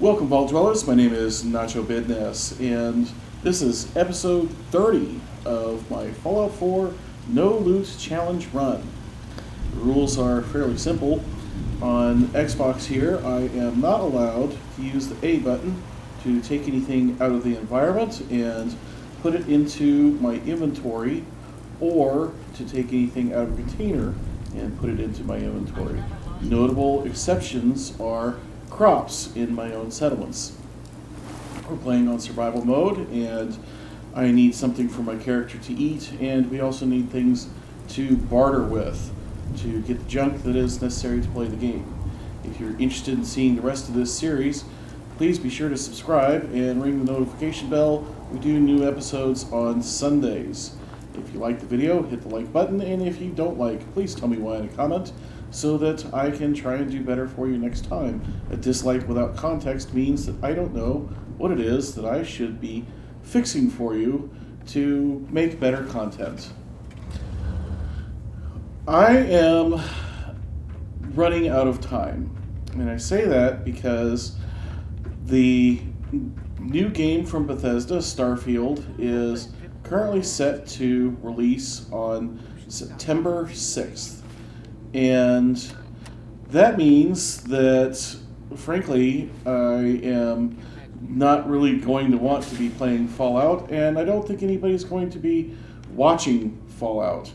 Welcome, Vault Dwellers. My name is Nacho Bidness, and this is episode 30 of my Fallout 4 No Loot Challenge run. The rules are fairly simple. On Xbox here, I am not allowed to use the A button to take anything out of the environment and put it into my inventory, or to take anything out of a container and put it into my inventory. Notable exceptions are crops in my own settlements. We're playing on survival mode, and I need something for my character to eat, and we also need things to barter with to get the junk that is necessary to play the game. If you're interested in seeing the rest of this series, please be sure to subscribe and ring the notification bell. We do new episodes on Sundays. If you like the video, hit the like button, and if you don't like, please tell me why in a comment, so that I can try and do better for you next time. A dislike without context means that I don't know what it is that I should be fixing for you to make better content. I am running out of time, and I say that because the new game from Bethesda, Starfield, is currently set to release on September 6th. And that means that, frankly, I am not really going to want to be playing Fallout, and I don't think anybody's going to be watching Fallout.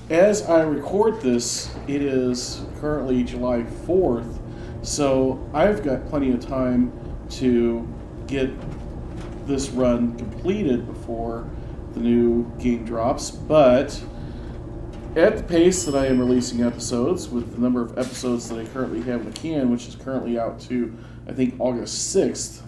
As I record this, it is currently July 4th, so I've got plenty of time to get this run completed before the new game drops, but at the pace that I am releasing episodes, with the number of episodes that I currently have in the can, which is currently out to, I think, August 6th,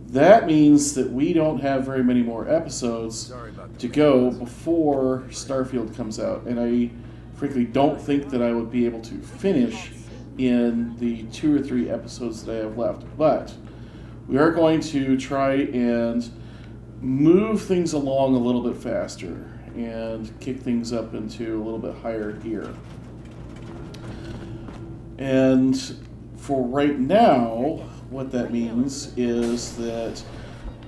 that means that we don't have very many more episodes to go before Starfield comes out. And I frankly don't think that I would be able to finish in the 2 or 3 episodes that I have left. But we are going to try and move things along a little bit faster and kick things up into a little bit higher gear. And for right now, what that means is that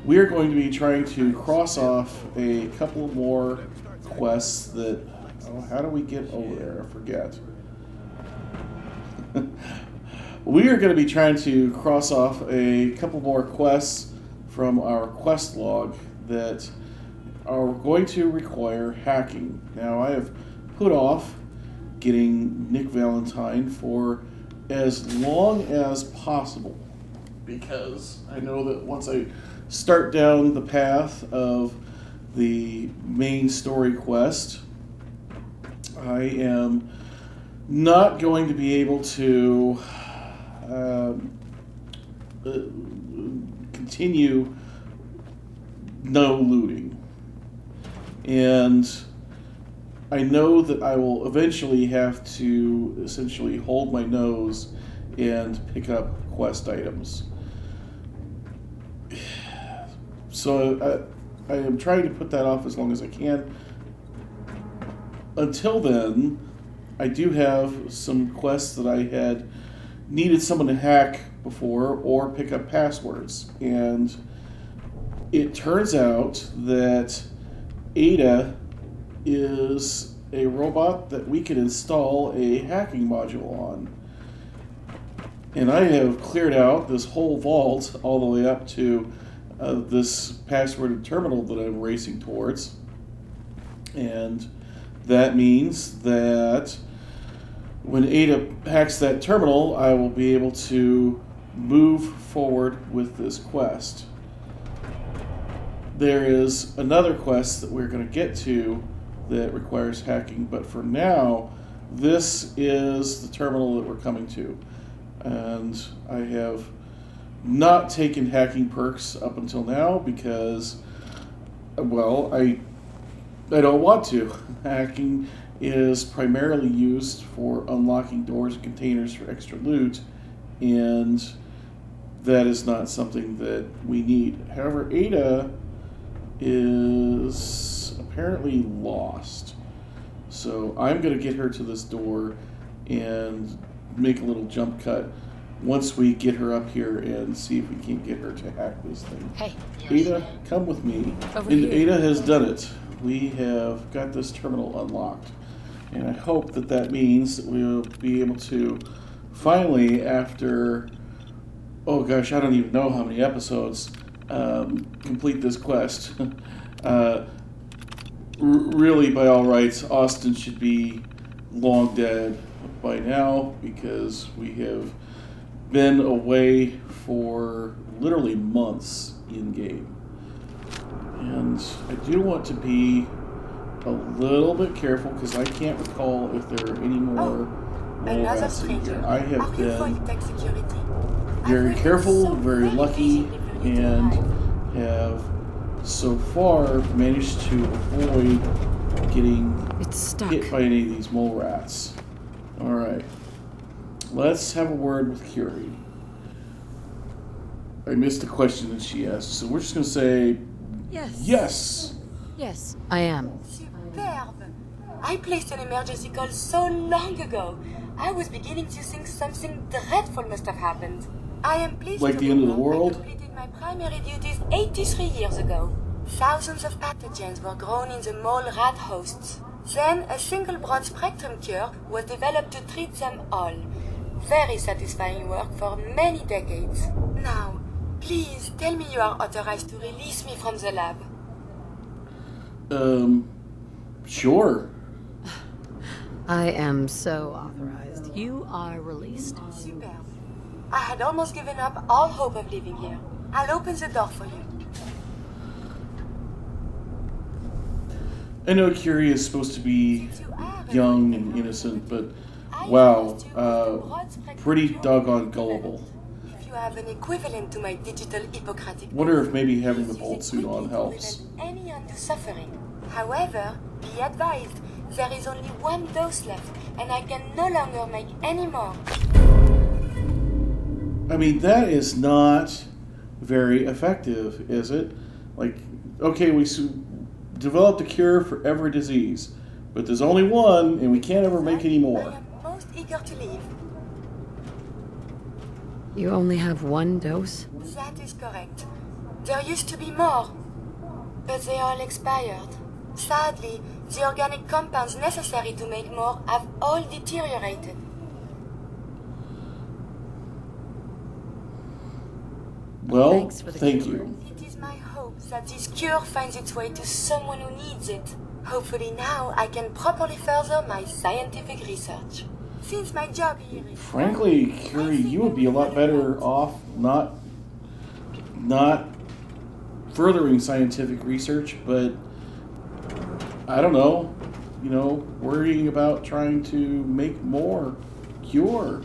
we're going to be trying to cross off a couple more quests that, how do we get over there? I forget. We are going to be trying to cross off a couple more quests from our quest log that are going to require hacking. Now, I have put off getting Nick Valentine for as long as possible, because I know that once I start down the path of the main story quest, I am not going to be able to continue no looting. And I know that I will eventually have to essentially hold my nose and pick up quest items. So I am trying to put that off as long as I can. Until then, I do have some quests that I had needed someone to hack before or pick up passwords. And it turns out that Addon is a robot that we can install a hacking module on. And I have cleared out this whole vault all the way up to this passworded terminal that I'm racing towards. And that means that when Addon hacks that terminal, I will be able to move forward with this quest. There is another quest that we're going to get to that requires hacking, but for now, this is the terminal that we're coming to. And I have not taken hacking perks up until now because, well, I I don't want to. Hacking is primarily used for unlocking doors and containers for extra loot, and that is not something that we need. However, Ada is apparently lost. So I'm going to get her to this door and make a little jump cut once we get her up here and see if we can get her to hack this thing. Hey. Ada, come with me. Over And here. Ada has done it. We have got this terminal unlocked. And I hope that that means that we'll be able to finally, after, oh gosh, I don't even know how many episodes, complete this quest. Really, by all rights, Austin should be long dead by now because we have been away for literally months in game. And I do want to be a little bit careful because I can't recall if there are any more mole rats in here. I have been very careful, very lucky, and have so far managed to avoid getting hit by any of these mole rats. Alright. Let's have a word with Curie. I missed the question that she asked, so we're just going to say Yes. yes. Yes, I am. Superb. I placed an emergency call so long ago. I was beginning to think something dreadful must have happened. I am pleased Like to the end of the report world? I completed my primary duties 83 years ago. Thousands of pathogens were grown in the mole rat hosts. Then a single broad spectrum cure was developed to treat them all. Very satisfying work for many decades. Now, please tell me you are authorized to release me from the lab. Sure. I am so authorized. You are released. Superb. I had almost given up all hope of leaving here. I'll open the door for you. I know Curie is supposed to be young and innocent, but wow, pretty doggone gullible. If you have an equivalent to my digital Hippocratic Wonder if maybe having the bolt suit on helps. any undue suffering. However, be advised, there is only one dose left, and I can no longer make any more. I mean, that is not very effective, is it? Like, okay, we developed a cure for every disease, but there's only one, and we can't ever make any I more. am most eager to leave. You only have one dose? That is correct. There used to be more, but they all expired. Sadly, the organic compounds necessary to make more have all deteriorated. Well, Thanks for the thank cure. you. It is my hope that this cure finds its way to someone who needs it. Hopefully now I can properly further my scientific research. Since my job here is... Frankly, Curie, you would be a lot better off not furthering scientific research, but I don't know, worrying about trying to make more cure.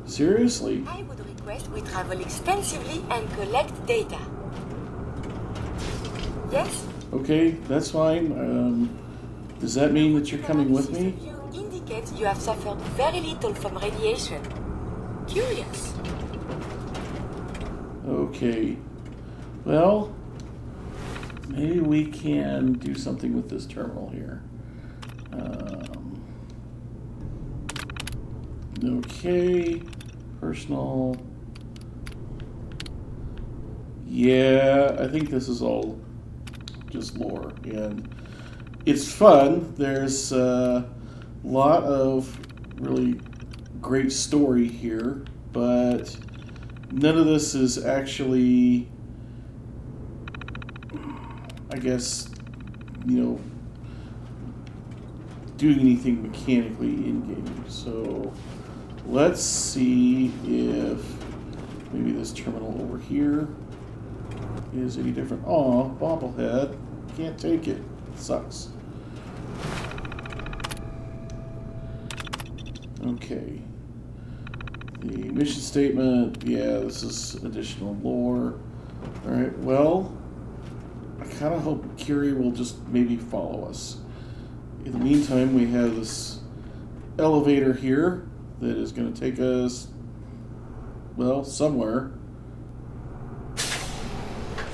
Seriously. I would request we travel extensively and collect data. Yes? Okay, that's fine. Does that mean that you're coming with me? You indicate you have suffered very little from radiation. Curious. Okay. Well, maybe we can do something with this terminal here. Okay. Personal. Yeah, I think this is all just lore. And it's fun. There's a lot of really great story here, but none of this is actually, I guess, doing anything mechanically in-game. So let's see if maybe this terminal over here is any different. Aw, bobblehead. Can't take it. Sucks. Okay. The mission statement, yeah, this is additional lore. Alright, well, I kind of hope Curie will just maybe follow us. In the meantime, we have this elevator here that is going to take us, well, somewhere.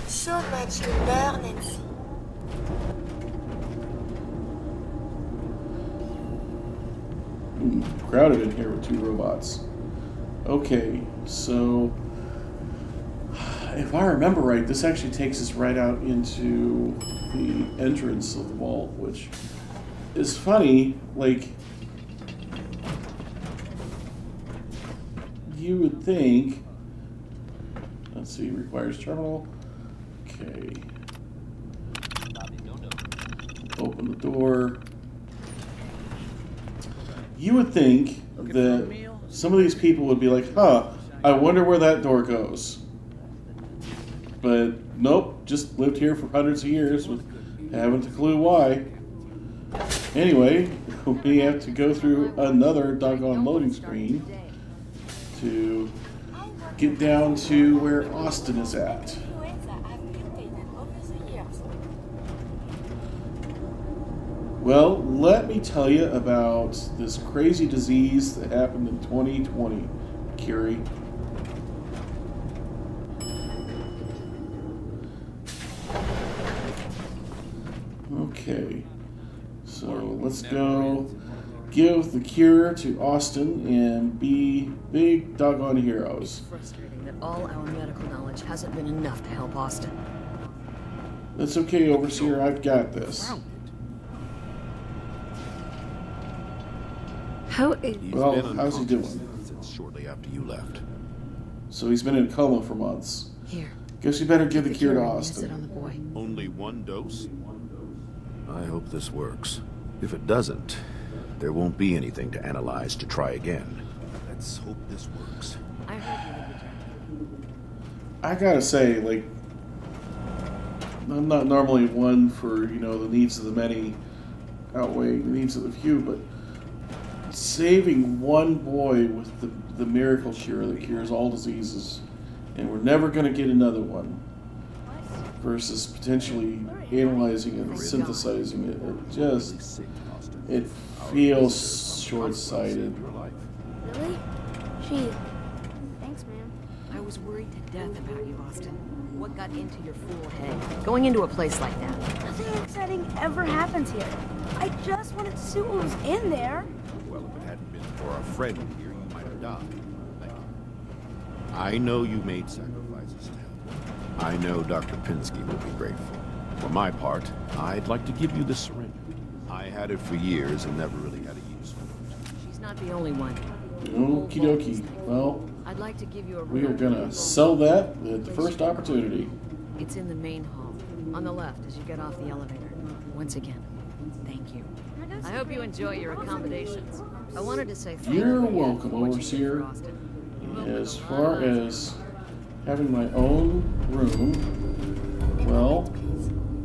So much to learn and see. Crowded in here with 2 robots. Okay, so if I remember right, this actually takes us right out into the entrance of the vault, which is funny. Like, you would think. Let's see, requires terminal. Okay. Open the door. You would think that some of these people would be like, huh, I wonder where that door goes. But nope, just lived here for hundreds of years with haven't a clue why. Anyway, we have to go through another doggone loading screen to get down to where Austin is at. Well, let me tell you about this crazy disease that happened in 2020, Curie. Okay, so let's go give the cure to Austin and be big doggone heroes. It's frustrating that all our medical knowledge hasn't been enough to help Austin. That's okay, Overseer, I've got this. Well, how's he doing? Since shortly after you left. So he's been in a coma for months. Here. Guess you better give the cure to Austin. On the boy. Only 1 dose? I hope this works. If it doesn't, there won't be anything to analyze to try again. Let's hope this works. I heard you would return. I gotta say, like, I'm not normally one for, you know, the needs of the many outweighing the needs of the few, but saving one boy with the miracle cure that cures all diseases, and we're never going to get another one, versus potentially analyzing it and synthesizing it, it feels short-sighted. Really? Gee, thanks, man. I was worried to death about you, Austin. What got into your fool head? Going into a place like that. Nothing exciting ever happens here. I just wanted to see what was in there. Well, if it hadn't been for our friend here, you might have died. Thank you. I know you made sacrifices to help. I know Dr. Pinsky will be grateful. For my part, I'd like to give you this syringe. I had it for years and never really had a use for it. She's not the only one. Okie dokie. Well, I'd like to give you a we are gonna sell that at the first opportunity. It's in the main hall, on the left as you get off the elevator. Once again, thank you. I hope you enjoy your accommodations. I wanted to say thank you. You're welcome, for what you did Overseer. for Austin. As far as having my own room, well,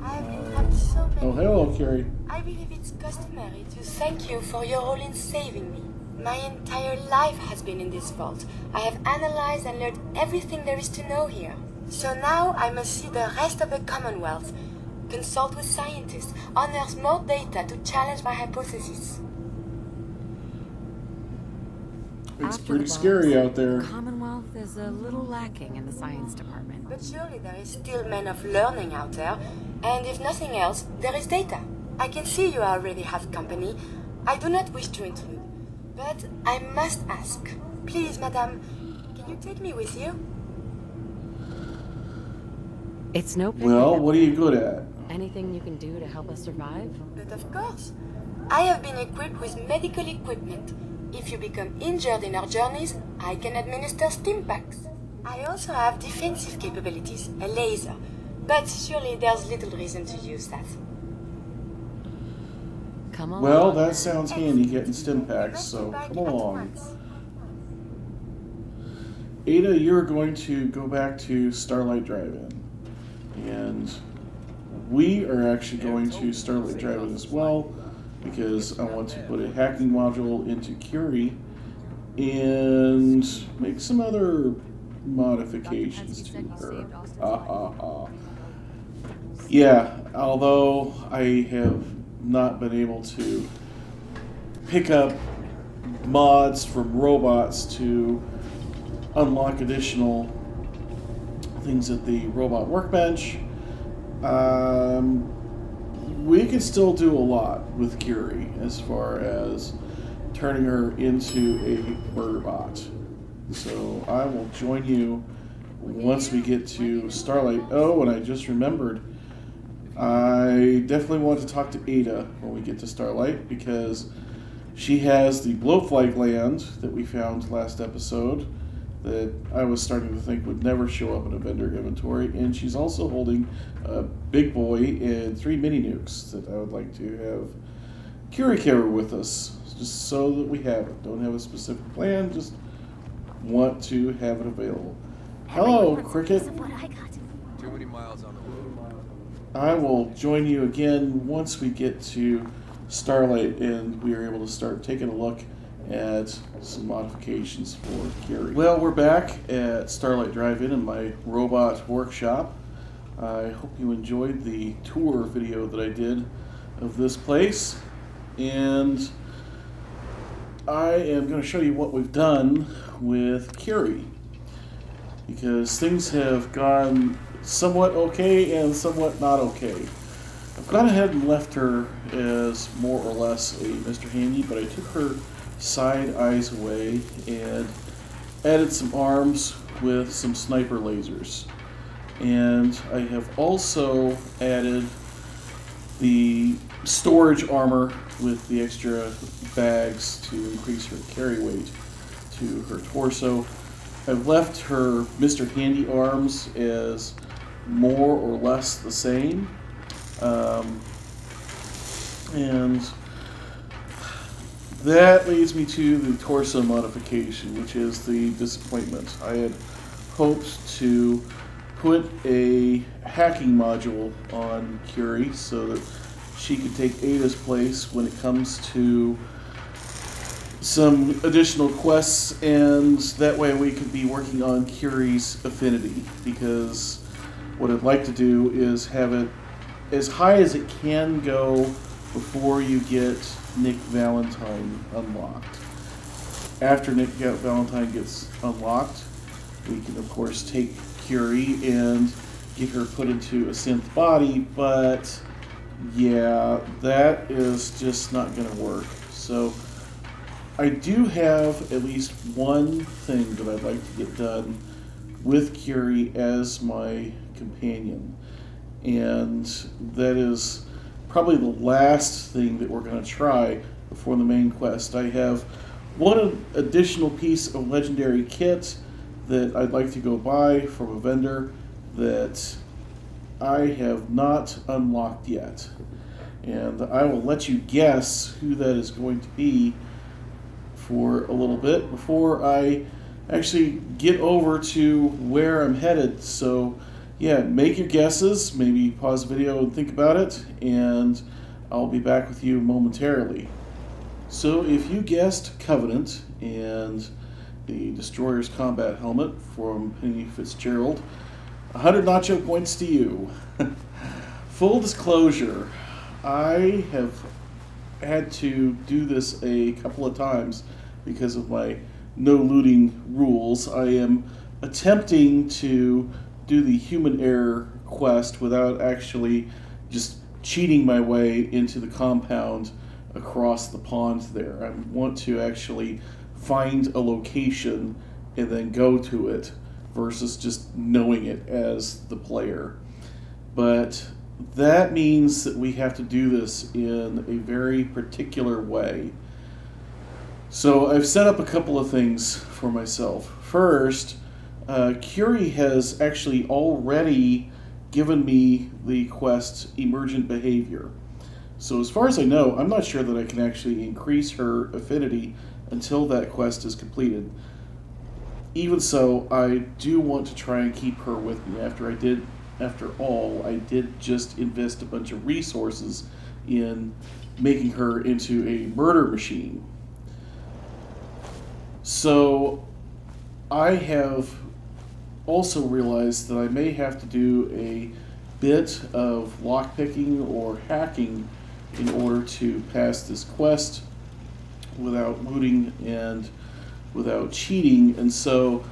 I've had so many. oh, hello, Carrie. I believe it's customary to thank you for your role in saving me. My entire life has been in this vault. I have analyzed and learned everything there is to know here. So now I must see the rest of the Commonwealth, consult with scientists, unearth more data to challenge my hypothesis. It's After pretty the scary bombs, out there. Commonwealth is a little lacking in the science department. But surely there is still men of learning out there, and if nothing else, there is data. I can see you already have company. I do not wish to intrude, but I must ask. Please, madame, can you take me with you? It's no big Well, deal. what are you good at? Anything you can do to help us survive? But of course, I have been equipped with medical equipment. If you become injured in our journeys, I can administer stim packs. I also have defensive capabilities, a laser. But surely there's little reason to use that. Come on. Well, that sounds handy getting stim packs, so come along. Ada, you're going to go back to Starlight Drive-In. And we are actually going to Starlight Drive-In as well, because I want to put a hacking module into Curie and make some other modifications to her. Ha ha ha. Yeah, although I have not been able to pick up mods from robots to unlock additional things at the robot workbench, we could still do a lot with Curie as far as turning her into a murder bot. So I will join you once we get to Starlight. Oh, and I just remembered, I definitely want to talk to Ada when we get to Starlight, because she has the blowfly gland that we found last episode that I was starting to think would never show up in a vendor inventory, and she's also holding a big boy and 3 mini nukes that I would like to have Curie carry with us, just so that we have it. Don't have a specific plan, just want to have it available. Hello, Cricket. Too many miles on the road. I will join you again once we get to Starlight and we are able to start taking a look at some modifications for Curie. Well, we're back at Starlight Drive-In in my robot workshop. I hope you enjoyed the tour video that I did of this place, and I am going to show you what we've done with Curie, because things have gone somewhat okay and somewhat not okay. I've gone ahead and left her as more or less a Mr. Handy, but I took her side eyes away and added some arms with some sniper lasers. And I have also added the storage armor with the extra bags to increase her carry weight to her torso. I've left her Mr. Handy arms as more or less the same. And that leads me to the torso modification, which is the disappointment. I had hoped to put a hacking module on Curie so that she could take Ada's place when it comes to some additional quests, and that way we could be working on Curie's affinity, because what I'd like to do is have it as high as it can go before you get Nick Valentine unlocked. After Nick Valentine gets unlocked, we can of course take Curie and get her put into a synth body, but yeah, that is just not going to work. So I do have at least one thing that I'd like to get done with Curie as my companion, and that is probably the last thing that we're going to try before the main quest. I have one additional piece of legendary kit that I'd like to go buy from a vendor that I have not unlocked yet, and I will let you guess who that is going to be for a little bit before I actually get over to where I'm headed. So yeah, make your guesses, maybe pause the video and think about it, and I'll be back with you momentarily. So if you guessed Covenant and the Destroyer's combat helmet from Penny Fitzgerald, 100 Nacho points to you. Full disclosure, I have had to do this a couple of times because of my no looting rules. I am attempting to do the human error quest without actually just cheating my way into the compound across the pond there. I want to actually find a location and then go to it versus just knowing it as the player. But that means that we have to do this in a very particular way. So I've set up a couple of things for myself. First, Curie has actually already given me the quest Emergent Behavior. So as far as I know, I'm not sure that I can actually increase her affinity until that quest is completed. Even so, I do want to try and keep her with me. After all, I did just invest a bunch of resources in making her into a murder machine. So I have also realized that I may have to do a bit of lockpicking or hacking in order to pass this quest without looting and without cheating, and so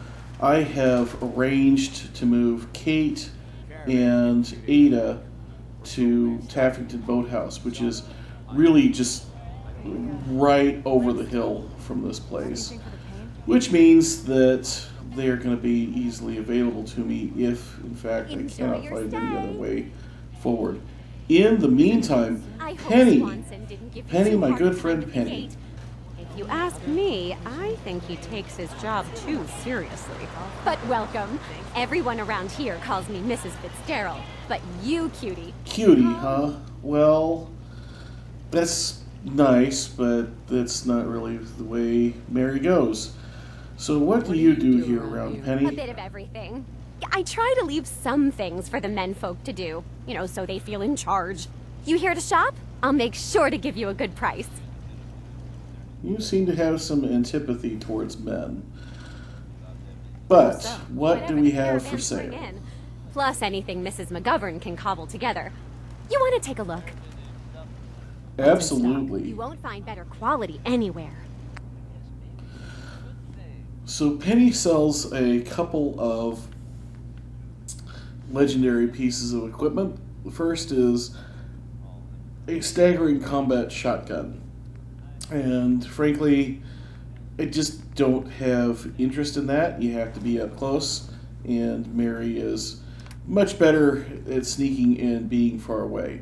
I have arranged to move Kate and Ada to Taffington Boathouse, which is really just right over the hill from this place, which means that they are going to be easily available to me if, in fact, I cannot find any other way forward. In the meantime, Penny, my good friend Penny. If you ask me, I think he takes his job too seriously. But welcome. Everyone around here calls me Mrs. Fitzgerald, but you, cutie. Cutie, huh? Well, that's nice, but that's not really the way Mary goes. So what do you do here around, Penny? A bit of everything. I try to leave some things for the menfolk to do, you know, so they feel in charge. You here to shop? I'll make sure to give you a good price. You seem to have some antipathy towards men. But what do we have for sale? Plus anything Mrs. McGovern can cobble together. You want to take a look? Absolutely. You won't find better quality anywhere. So Penny sells a couple of legendary pieces of equipment. The first is a staggering combat shotgun. And frankly, I just don't have interest in that. You have to be up close, and Mary is much better at sneaking and being far away.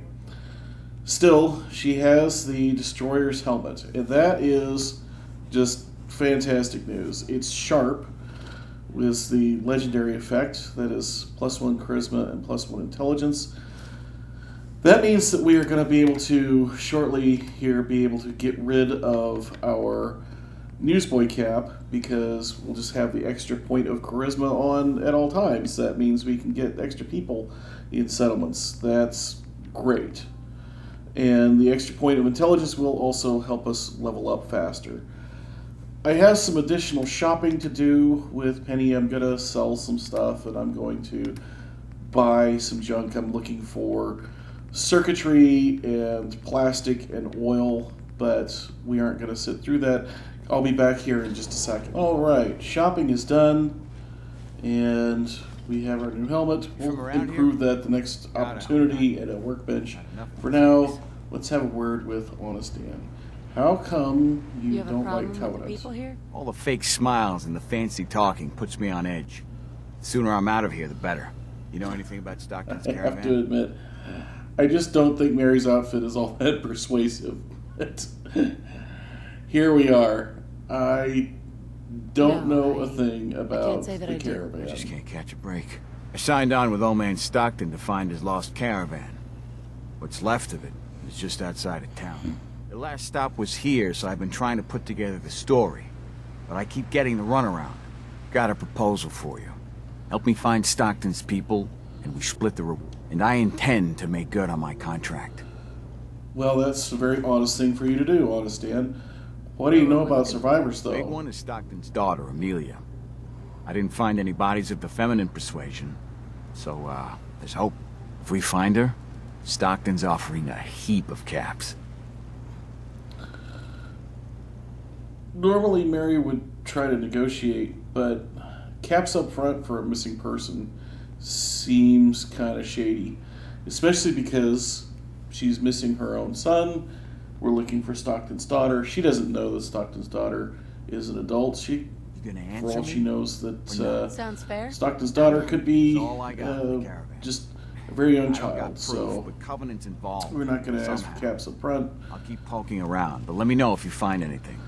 Still, she has the Destroyer's helmet, and that is just fantastic news. It's sharp with the legendary effect that is +1 charisma and +1 intelligence. That means that we are going to be able to shortly here be able to get rid of our newsboy cap because we'll just have the extra point of charisma on at all times. That means we can get extra people in settlements. That's great. And the extra point of intelligence will also help us level up faster. I have some additional shopping to do with Penny. I'm going to sell some stuff, and I'm going to buy some junk. I'm looking for circuitry and plastic and oil, but we aren't going to sit through that. I'll be back here in just a second. All right, shopping is done, and we have our new helmet. We'll improve that the next opportunity at a workbench. For now, let's have a word with Honest Dan. How come you don't like covenants? All the fake smiles and the fancy talking puts me on edge. The sooner I'm out of here, the better. You know anything about Stockton's I caravan? have to admit, I just don't think Mary's outfit is all that persuasive. Here we are. I don't know a thing about the caravan. I just can't catch a break. I signed on with old man Stockton to find his lost caravan. What's left of it is just outside of town. The last stop was here, so I've been trying to put together the story. But I keep getting the runaround. Got a proposal for you. Help me find Stockton's people, and we split the reward. And I intend to make good on my contract. Well, that's a very honest thing for you to do, Honest Dan. What do you know about survivors, though? Big one is Stockton's daughter, Amelia. I didn't find any bodies of the feminine persuasion, so, there's hope. If we find her, Stockton's offering a heap of caps. Normally, Mary would try to negotiate, but caps up front for a missing person seems kind of shady, especially because she's missing her own son. We're looking for Stockton's daughter. She doesn't know that Stockton's daughter is an adult. For all she knows that Sounds fair. Stockton's daughter could be just a very young child. So but Covenant's involved. We're not going to ask for caps up front. I'll keep poking around, but let me know if you find anything.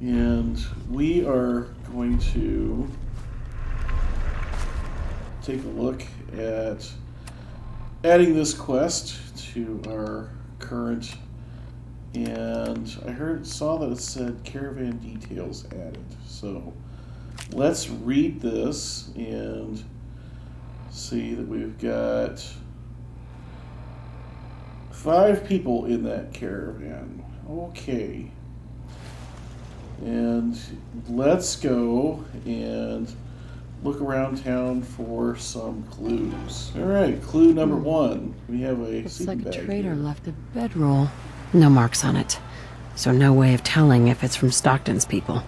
And we are going to take a look at adding this quest to our current, and I saw that it said caravan details added. So let's read this and see that we've got 5 people in that caravan. Okay. And let's go and look around town for some clues. Alright, clue number 1. We have a Looks sleeping like a bag trader here. left a bedroll. No marks on it. So no way of telling if it's from Stockton's people.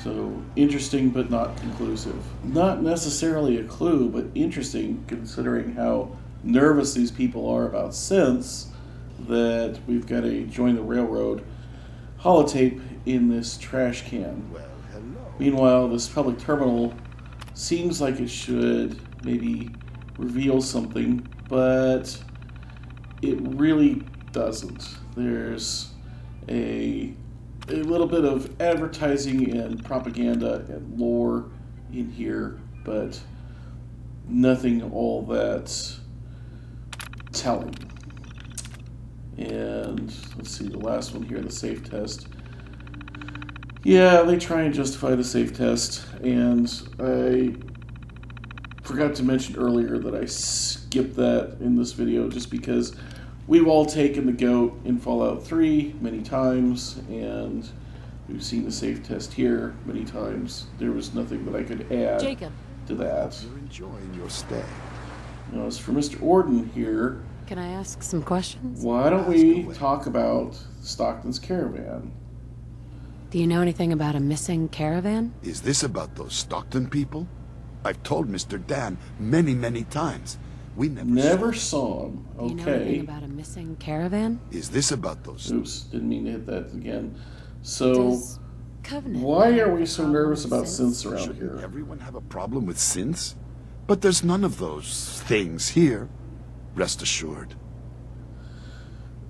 So, interesting but not conclusive. Not necessarily a clue, but interesting considering how nervous these people are about synths that we've got a Join the Railroad holotape in this trash can. Well, hello. Meanwhile, this public terminal seems like it should maybe reveal something, but it really doesn't. There's a little bit of advertising and propaganda and lore in here, but nothing all that telling. And let's see, the last one here, the safe test. Yeah, they try and justify the safe test, and I forgot to mention earlier that I skipped that in this video just because we've all taken the goat in Fallout 3 many times, and we've seen the safe test here many times. There was nothing that I could add Jacob. to that. You're enjoying your stay. Now, as for Mr. Orden here, Can I ask some questions? why don't we talk about Stockton's caravan? Do you know anything about a missing caravan? Is this about those Stockton people? I've told Mr. Dan many, many times. We Never saw him. Do you know anything Okay. about a missing caravan? Is this about those... Oops, didn't mean to hit that again. So, Does Covenant why have are a we so problem nervous with about synths? synths around Shouldn't here? everyone have a problem with synths? But there's none of those things here. Rest assured.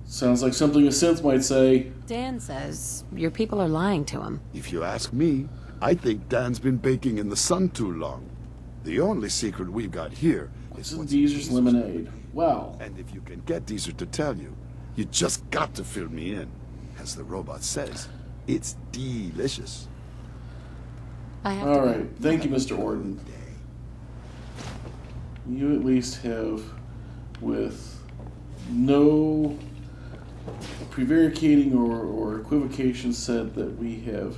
Sounds like something a synth might say. Dan says your people are lying to him. If you ask me, I think Dan's been baking in the sun too long. The only secret we've got here This is is what's Deezer's in lemonade. Wow. And if you can get Deezer to tell you, you just got to fill me in. As the robot says, it's delicious. I have All to go. right. Thank you, Mr. Orden. You at least have, with no prevaricating or equivocation, said that we have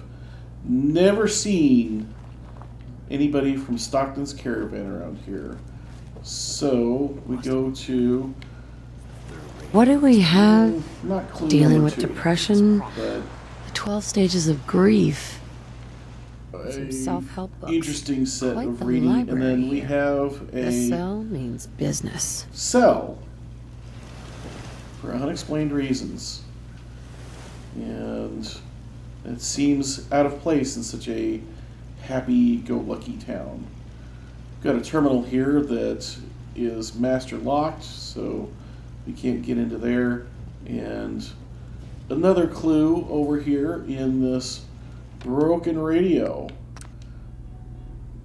never seen anybody from Stockton's caravan around here. So we go to What do we have? not clue Dealing number with 2, depression, but the 12 stages of grief. Some a self-help books. interesting set Quite of the reading, and library then we here. have The a cell means business. cell for unexplained reasons, and it seems out of place in such a happy-go-lucky town. Got a terminal here that is master locked, so we can't get into there, and another clue over here in this broken radio,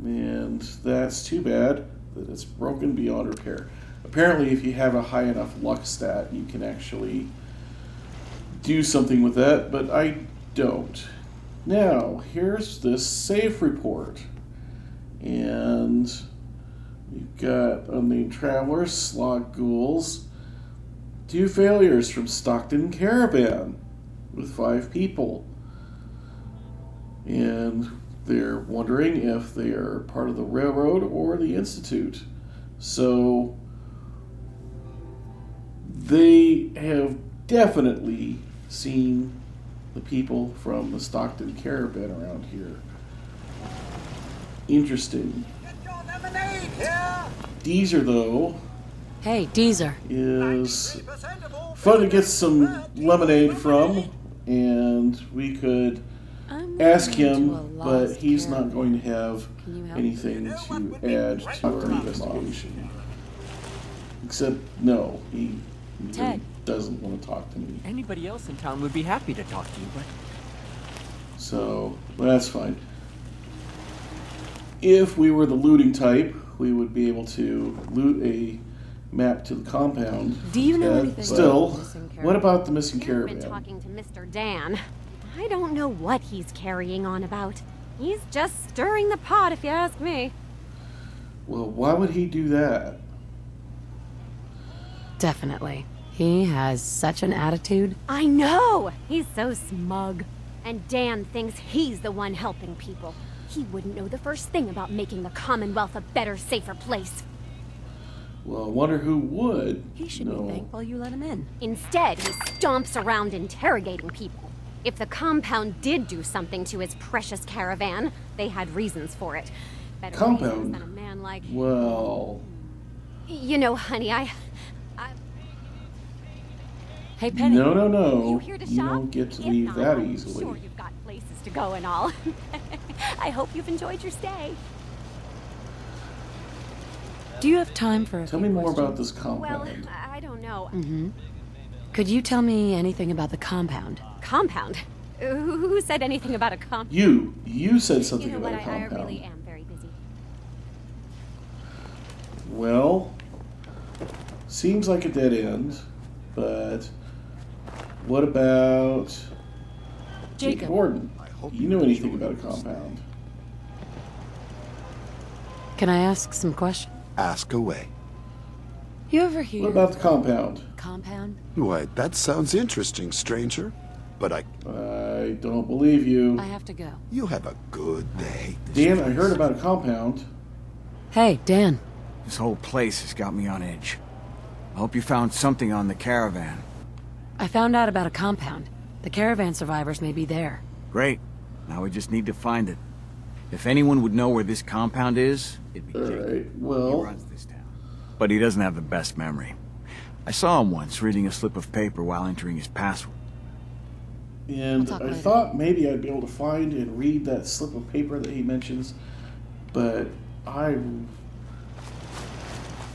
and that's too bad that it's broken beyond repair. Apparently, if you have a high enough luck stat, you can actually do something with that, but I don't. Now, here's this safe report, and we've got unnamed travelers, slog ghouls, 2 failures from Stockton Caravan with 5 people. And they're wondering if they are part of the railroad or the Institute. So they have definitely seen the people from the Stockton Caravan around here. Interesting. Deezer, though, Hey, Deezer. is fun to get some lemonade from, and we could I'm ask going to a him, but lost he's not caravan. going to have Can you help? anything to add to our investigation. Except, no, he really Ted. doesn't want to talk to me. Anybody else in town would be happy to talk to you, but So, that's fine. If we were the looting type, we would be able to loot a map to the compound. Do you know Ted, anything Still, about the missing caravan? what about the missing I've caravan? been talking to Mr. Dan. I don't know what he's carrying on about. He's just stirring the pot, if you ask me. Well, why would he do that? Definitely. He has such an attitude. I know! He's so smug. And Dan thinks he's the one helping people. He wouldn't know the first thing about making the Commonwealth a better, safer place. Well, I wonder who would. He should be thankful you let him in. Instead, he stomps around interrogating people. If the compound did do something to his precious caravan, they had reasons for it. Better reasons Compound? than a man like... Well... You know, honey, I... Hey, Penny. No. You here to shop? Don't get to If leave not, that I'm easily. sure you've got places to go and all. I hope you've enjoyed your stay. Do you have time for a Tell few me more questions? about this Well, compound. I don't know. Could you tell me anything about the compound? Compound? Who said anything about a compound? You said something You know what, about a I compound. really am very busy. Well, seems like a dead end, but what about Jacob Gordon? You know anything about a compound? Can I ask some questions? Ask away. You ever hear... What about the compound? Compound? Why, that sounds interesting, stranger. But I don't believe you. I have to go. you have a good day. Dan, I heard about a compound. Hey, Dan. This whole place has got me on edge. I hope you found something on the caravan. I found out about a compound. The caravan survivors may be there. Great. Now we just need to find it. If anyone would know where this compound is, it'd be Jacob. Alright, He well, runs this town. But he doesn't have the best memory. I saw him once reading a slip of paper while entering his password. and We'll talk I later. thought maybe I'd be able to find and read that slip of paper that he mentions, but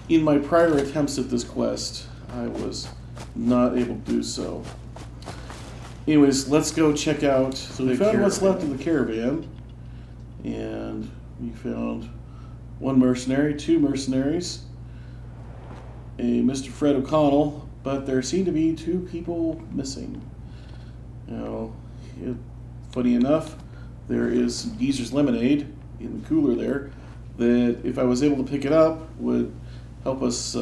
in my prior attempts at this quest, I was not able to do so. Anyways, let's go check out. So we found what's left of the caravan, and we found one mercenary, two mercenaries, a Mr. Fred O'Connell, but there seem to be two people missing. Funny enough, there is some Geezer's lemonade in the cooler there that, if I was able to pick it up, would help us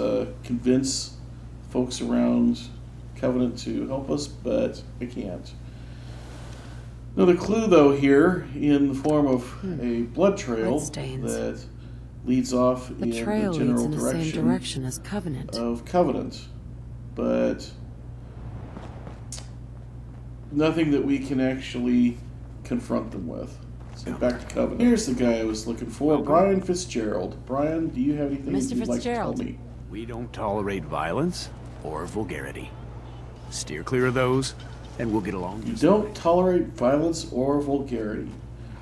convince folks around Covenant to help us, but I can't. Another clue, though, here in the form of a blood trail Bloodstains. that leads off in The trail the leads general in the same direction as Covenant. of Covenant, but nothing that we can actually confront them with. So back to Covenant. Here's the guy I was looking for, Brian Fitzgerald. Brian, do you have anything Mr. you'd like to tell Fitzgerald. me? We don't tolerate violence or vulgarity. Steer clear of those, and we'll get along You just don't fine. tolerate violence or vulgarity.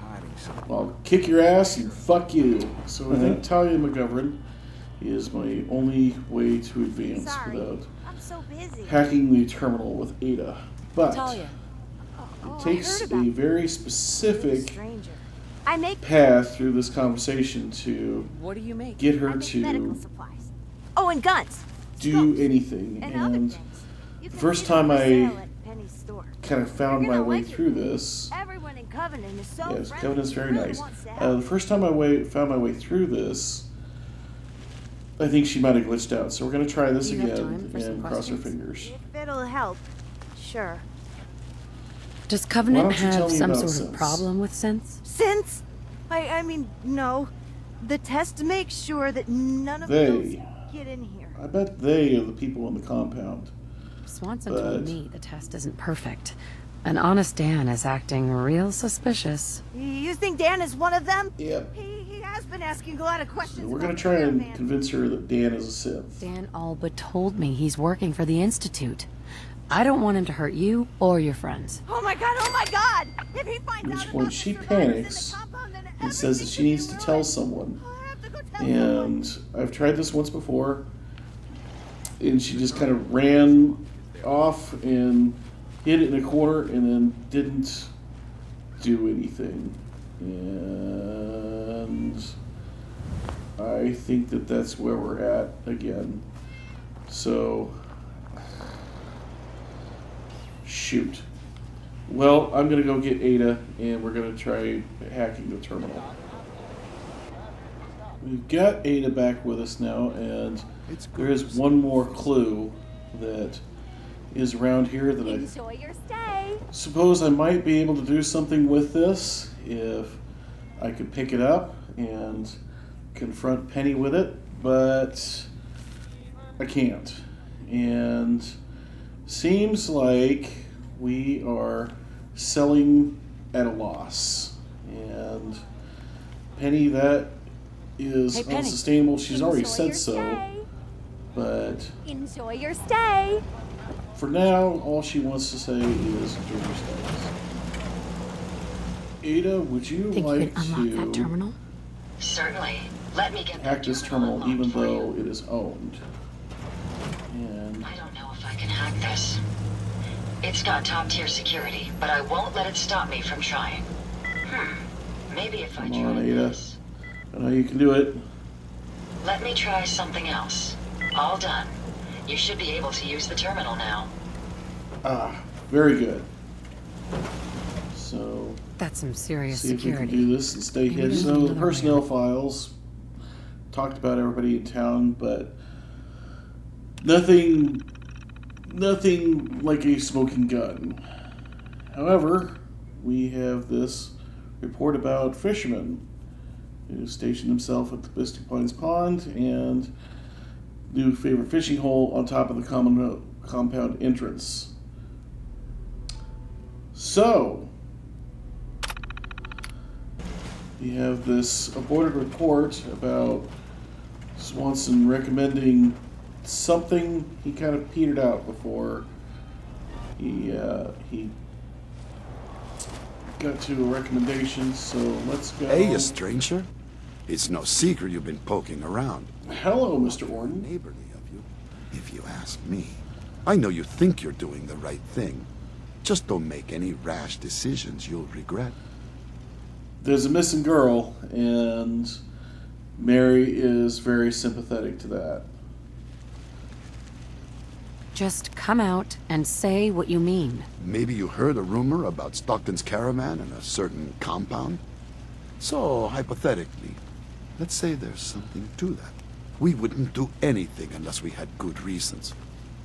Hiding something. Well, kick your ass and fuck you. So I think Talia McGovern is my only way to advance without I'm so busy. hacking the terminal with Ada. But Talia. it takes a very specific Stranger. I make path through this conversation to What do you make? get her medical to supplies. Oh, and guns. do anything. And other And things. You the can first get 'em time for I sale at Penny's store. kind of found You're my gonna way like it. through this. Everyone in Covenant is so Yes, friendly. Covenant's very Really nice. wants to help. The first time I found my way through this, I think she might have glitched out. So we're going to try this Do you have again time for some and cross our questions? fingers. If it'll help, sure. Does Why Covenant don't you tell have me some about sort sense? of problem with sense? Since, I mean, no. The test makes sure that none of They. those get in here. I bet they are the people in the compound. Swanson But- told me the test isn't perfect. And Honest Dan is acting real suspicious. You think Dan is one of them? Yep. He has been asking a lot of questions. So we're about going the to try and caravan. convince her that Dan is a Sith. Dan all but told me he's working for the Institute. I don't want him to hurt you or your friends. Oh my god! If he finds At out which about point the she survivors in the panics compound, then and says that she needs to tell someone. I'll have to go tell someone. And I've tried this once before, and she just kind of ran off and hid it in a corner and then didn't do anything. And I think that that's where we're at again. So, shoot. Well, I'm going to go get Ada, and we're going to try hacking the terminal. We've got Ada back with us now, and there is one more clue that is around here that I Enjoy your stay. suppose I might be able to do something with this if I could pick it up and confront Penny with it, but I can't. And seems like we are selling at a loss. And Penny, that is Hey, Penny. unsustainable. She's already Enjoy said your so. stay. But Enjoy your stay. for now, all she wants to say is enjoy your stays. Ada, would you Think like you can unlock that to terminal? Certainly. Let me get hack that this terminal even unlocked for you. though it is owned? And I don't know if I can hack this. It's got top-tier security, but I won't let it stop me from trying. Maybe if I come try on, Ada. this. I know you can do it. Let me try something else. All done. You should be able to use the terminal now. Ah, very good. So, That's some serious see if we security. can do this and stay Maybe hidden. there's So, the another way. personnel files talked about everybody in town, but nothing like a smoking gun. However, we have this report about fisherman who stationed himself at the Bisty Pines Pond and new favorite fishing hole on top of the compound entrance. So, we have this aborted report about Swanson recommending something. He kind of petered out before he got to a recommendation, so let's go. Hey, you stranger. It's no secret you've been poking around. Hello, Mr. Orden. Neighborly of you, if you ask me. I know you think you're doing the right thing. Just don't make any rash decisions you'll regret. There's a missing girl, and Mary is very sympathetic to that. Just come out and say what you mean. Maybe you heard a rumor about Stockton's caravan and a certain compound? So, hypothetically, let's say there's something to that. We wouldn't do anything unless we had good reasons.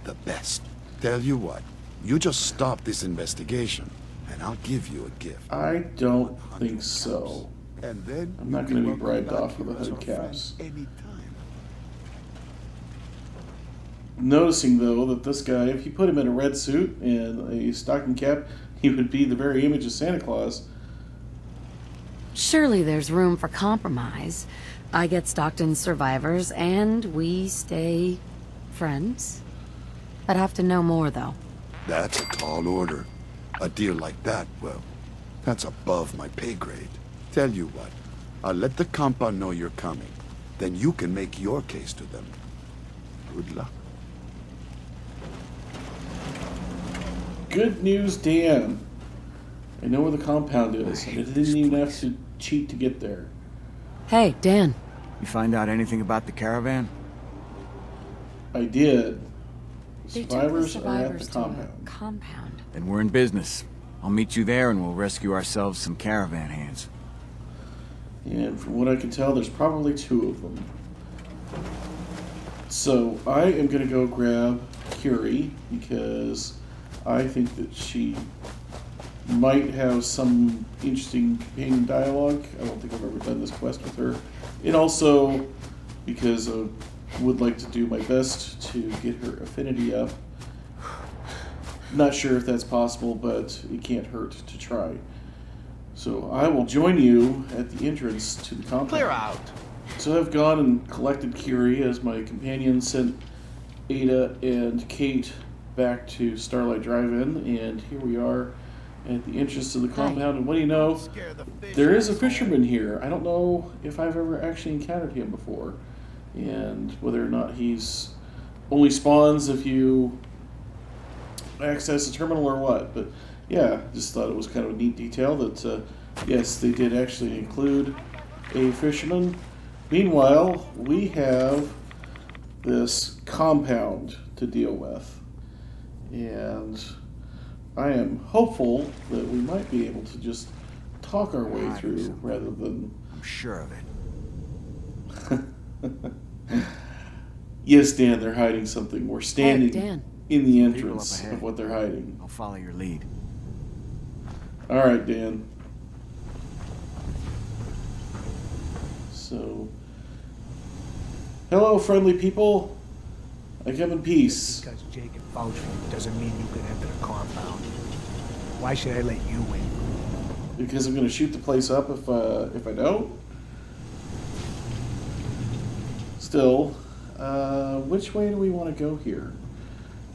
The best. Tell you what, you just stop this investigation, and I'll give you a gift. I don't think so. And then I'm not going to be bribed off with the hubcaps. Anytime. Noticing, though, that this guy, if you put him in a red suit and a stocking cap, he would be the very image of Santa Claus. Surely there's room for compromise. I get Stockton's survivors, and we stay friends. I'd have to know more, though. That's a tall order. A deal like that, well, that's above my pay grade. Tell you what, I'll let the compound know you're coming. Then you can make your case to them. Good luck. Good news, Dan. I know where the compound is, and I didn't even have to cheat to get there. Hey, Dan. You find out anything about the caravan? I did. They took Survivors are at the to a compound. compound. Then we're in business. I'll meet you there and we'll rescue ourselves some caravan hands. And from what I can tell, there's probably 2 of them. So I am going to go grab Curie because I think that she might have some interesting companion dialogue. I don't think I've ever done this quest with her. And also because I would like to do my best to get her affinity up. Not sure if that's possible, but it can't hurt to try. So I will join you at the entrance to the compound. Clear out. So I've gone and collected Curie as my companion, sent Ada and Kate back to Starlight Drive-In, and here we are at the entrance to the compound. And what do you know? There is a fisherman here. I don't know if I've ever actually encountered him before, and whether or not he's only spawns if you access the terminal or what. But yeah, just thought it was kind of a neat detail that yes, they did actually include a fisherman. Meanwhile, we have this compound to deal with, and I am hopeful that we might be able to just talk our way through rather than... I'm sure of it. Yes, Dan, they're hiding something. We're standing Dan. in the entrance of what they're hiding. I'll follow your lead. All right, Dan. So, hello, friendly people. I come in peace. Because Jake and vouch for you doesn't mean you can enter the compound. Why should I let you in? Because I'm going to shoot the place up if I don't. Still, which way do we want to go here?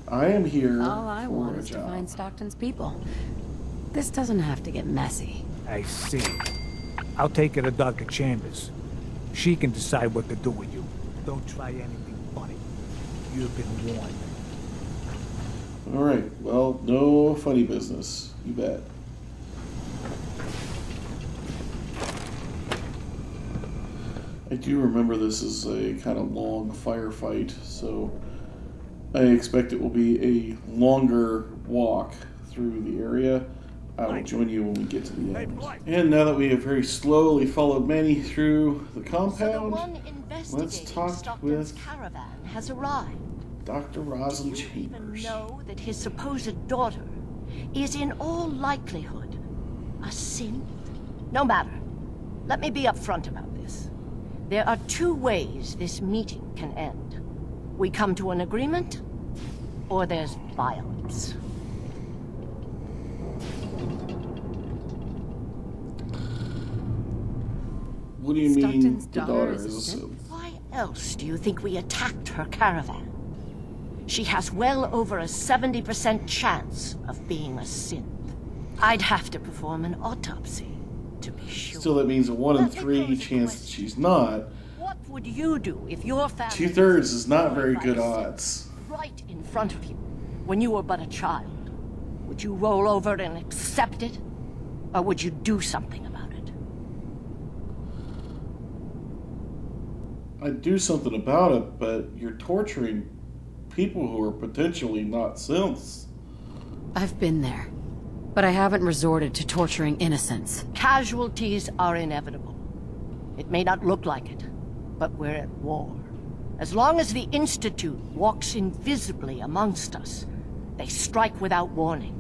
I am here. All I for want a is to job. find Stockton's people. This doesn't have to get messy. I see. I'll take her to Dr. Chambers. She can decide what to do with you. Don't try anything funny. You've been warned. All right. Well, no funny business. You bet. I do remember this is a kind of long firefight, so I expect it will be a longer walk through the area. I will join you when we get to the end. And now that we have very slowly followed Manny through the compound, let's talk with caravan has arrived. Dr. Rosin Do you even Chambers. know that his supposed daughter is in all likelihood a synth? No matter. Let me be upfront about this. There are two ways this meeting can end. We come to an agreement, or there's violence. What do you mean Stockton's the daughter daughter is a is a synth? Why else do you think we attacked her caravan? She has well over a 70% chance of being a synth. I'd have to perform an autopsy to be sure. Still, that means a 1 in 3 chance that she's not. What would you do if your family... 2/3 is not very good odds. Right in front of you, when you were but a child? Would you roll over and accept it? Or would you do something about it? I'd do something about it, but you're torturing people who are potentially not synths. I've been there, but I haven't resorted to torturing innocents. Casualties are inevitable. It may not look like it, but we're at war. As long as the Institute walks invisibly amongst us, they strike without warning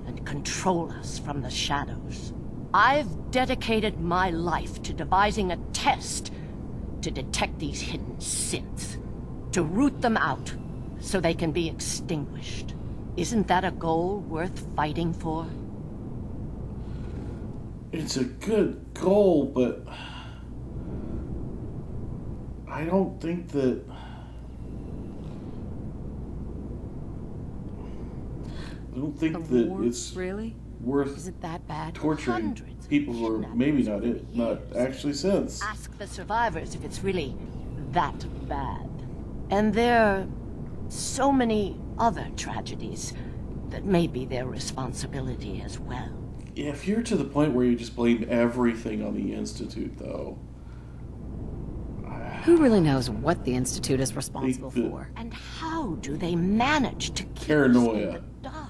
and control us from the shadows. I've dedicated my life to devising a test to detect these hidden synths, to root them out so they can be extinguished. Isn't that a goal worth fighting for? It's a good goal, but I don't think that... I don't think that war? it's Really? worth Is it that bad? torturing people who are maybe not actually synths. Ask the survivors if it's really that bad. And there are so many other tragedies that may be their responsibility as well. Yeah, if you're to the point where you just blame everything on the Institute, though... Who really knows what the Institute is responsible for? And how do they manage to keep Paranoia us in the dark?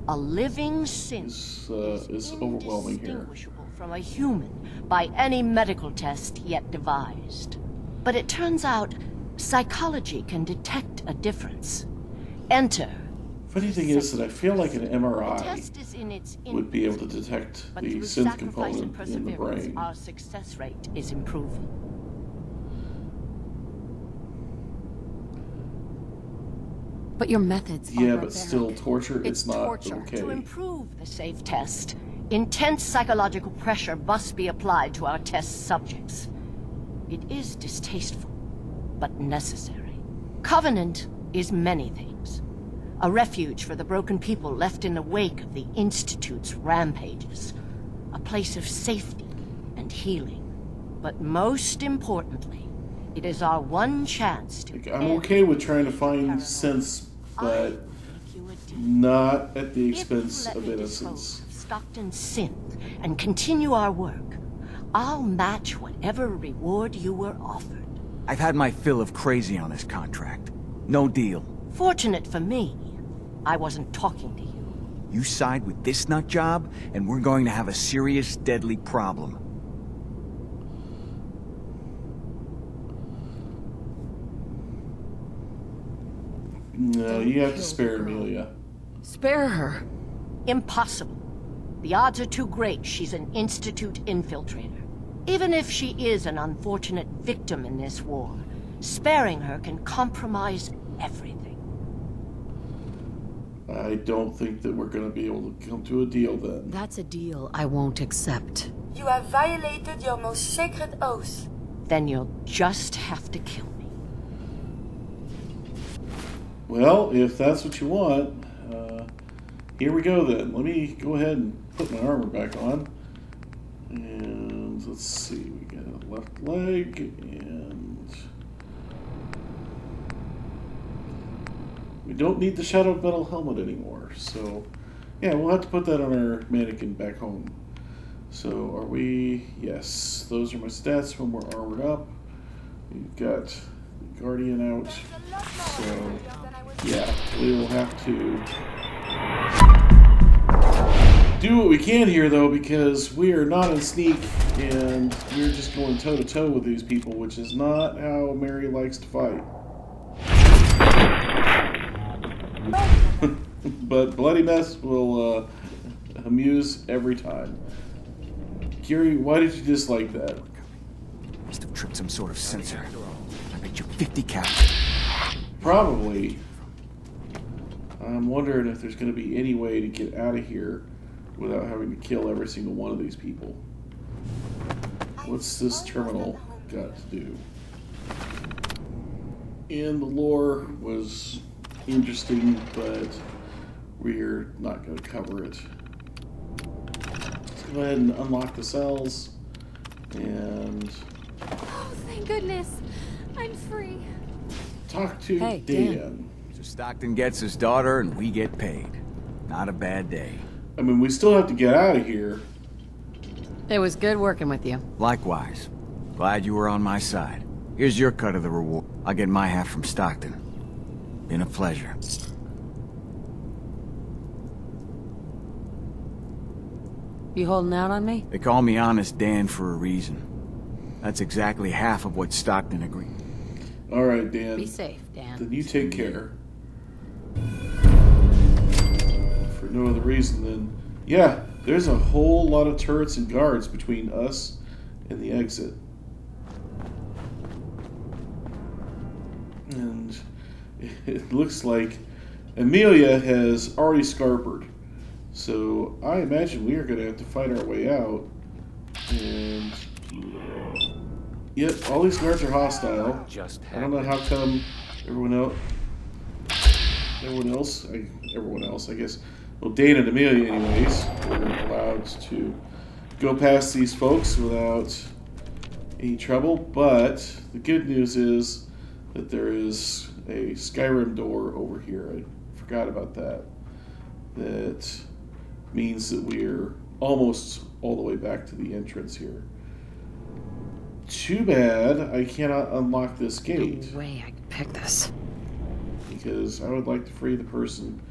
A living synth is overwhelming here. indistinguishable from a human by any medical test yet devised. But it turns out psychology can detect a difference. Enter. Funny thing is that I feel like an The MRI test is in its would be able to detect but the through synth sacrifice and component in the perseverance, brain. our success rate is improving. But your methods Yeah, are but still, torture is not torture. okay. To improve the safe test, intense psychological pressure must be applied to our test subjects. It is distasteful, but necessary. Covenant is many things. A refuge for the broken people left in the wake of the Institute's rampages. A place of safety and healing. But most importantly, it is our one chance to I'm okay with trying to find sense, but not at the expense of innocence. Stockton's synth and continue our work. I'll match whatever reward you were offered. I've had my fill of crazy on this contract. No deal. Fortunate for me, I wasn't talking to you. You side with this nut job, and we're going to have a serious, deadly problem. No, you have to spare Amelia. Spare her. Impossible. The odds are too great she's an Institute infiltrator. Even if she is an unfortunate victim in this war, sparing her can compromise everything. I don't think that we're going to be able to come to a deal then. That's a deal I won't accept. You have violated your most sacred oath. Then you'll just have to kill me. Well, if that's what you want, here we go then. Let me go ahead and put my armor back on. And let's see, we got a left leg and... we don't need the Shadow Metal helmet anymore, so... yeah, we'll have to put that on our mannequin back home. So, are we... yes, those are my stats when we're armored up. We've got the Guardian out. So, yeah, we will have to do what we can here, though, because we are not in sneak, and we're just going toe-to-toe with these people, which is not how Mary likes to fight. But Bloody Mess will amuse every time. Kiri, why did you dislike that? Must have tripped some sort of sensor. I bet you 50 cap. Probably. I'm wondering if there's going to be any way to get out of here without having to kill every single one of these people. What's this terminal got to do? And the lore was interesting, but we're not going to cover it. Let's go ahead and unlock the cells, and... oh, thank goodness. I'm free. Talk to Hey, Dan. So Stockton gets his daughter, and we get paid. Not a bad day. I mean, we still have to get out of here. It was good working with you. Likewise. Glad you were on my side. Here's your cut of the reward. I'll get my half from Stockton. Been a pleasure. You holding out on me? They call me Honest Dan for a reason. That's exactly half of what Stockton agreed. All right, Dan. Be safe, Dan. Then you take care. For no other reason than... yeah, there's a whole lot of turrets and guards between us and the exit. And it looks like Amelia has already scarpered. So I imagine we are going to have to fight our way out. And... yep, all these guards are hostile. I don't know how come everyone else, I guess. Well, Dane and Amelia, anyways, were allowed to go past these folks without any trouble. But the good news is that there is a Skyrim door over here. I forgot about that. That means that we're almost all the way back to the entrance here. Too bad I cannot unlock this gate. No way I can pick this. Because I would like to free the person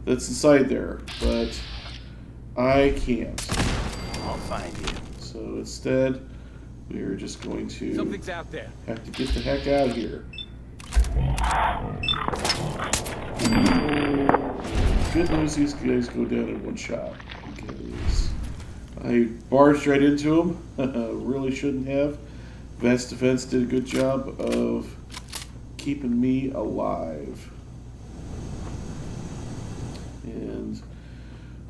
that's inside there, but I can't. I'll find you. So instead, we are just going to Something's out there. have to get the heck out of here. Good news, these guys go down in one shot. Because I barged right into them. Really shouldn't have. Vast Defense did a good job of keeping me alive. And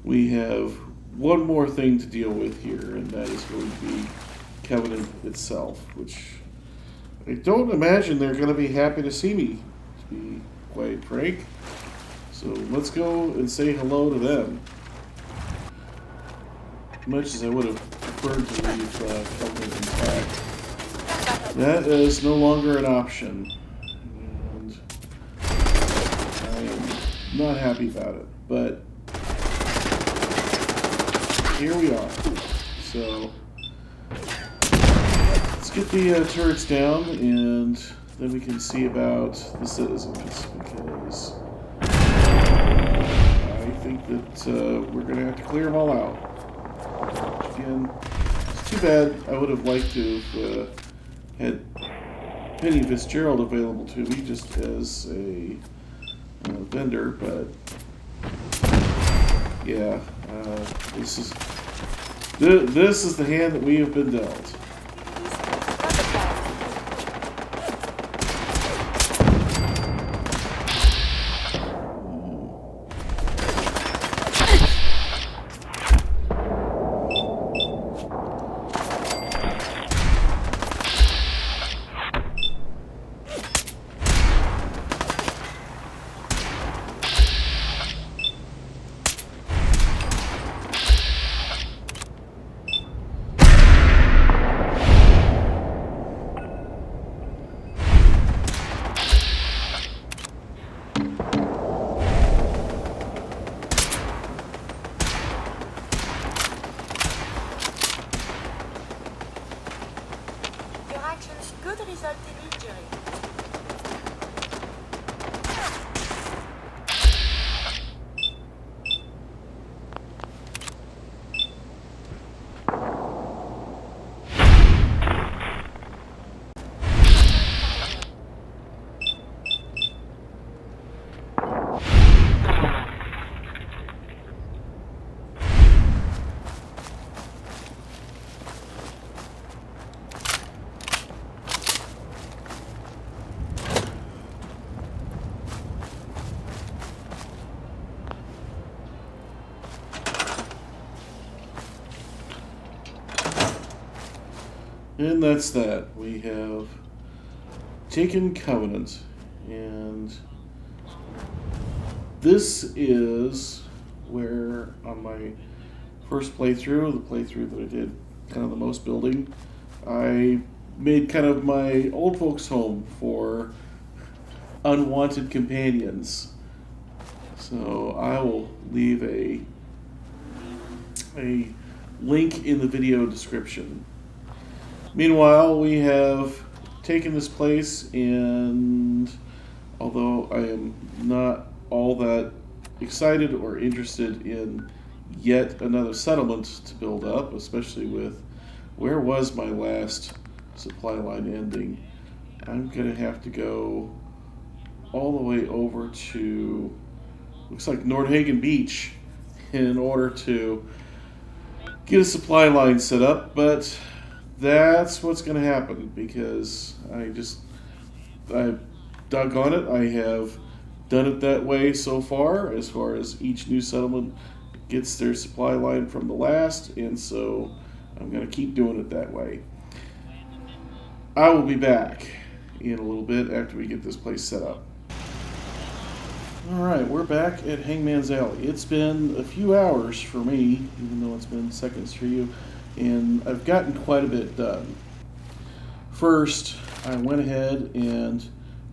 we have one more thing to deal with here, and that is going to be Covenant itself, which I don't imagine they're going to be happy to see me, to be quite frank. So let's go and say hello to them. Much as I would have preferred to leave Covenant intact, that is no longer an option. And I am not happy about it, but here we are. So let's get the turrets down, and then we can see about the citizens, because I think that we're going to have to clear them all out. Again, it's too bad. I would have liked to have had Penny Fitzgerald available to me just as a vendor, but yeah, this is the hand that we have been dealt. And that's that. We have taken Covenant, and this is where on my first playthrough, the playthrough that I did kind of the most building, I made kind of my old folks' home for unwanted companions. So I will leave a link in the video description. Meanwhile, we have taken this place, and although I am not all that excited or interested in yet another settlement to build up, especially with where was my last supply line ending, I'm gonna have to go all the way over to, looks like Nordhagen Beach, in order to get a supply line set up. But that's what's going to happen because I've dug on it. I have done it that way so far as each new settlement gets their supply line from the last, and so I'm going to keep doing it that way. I will be back in a little bit after we get this place set up. Alright, we're back at Hangman's Alley. It's been a few hours for me, even though it's been seconds for you, and I've gotten quite a bit done. First, I went ahead and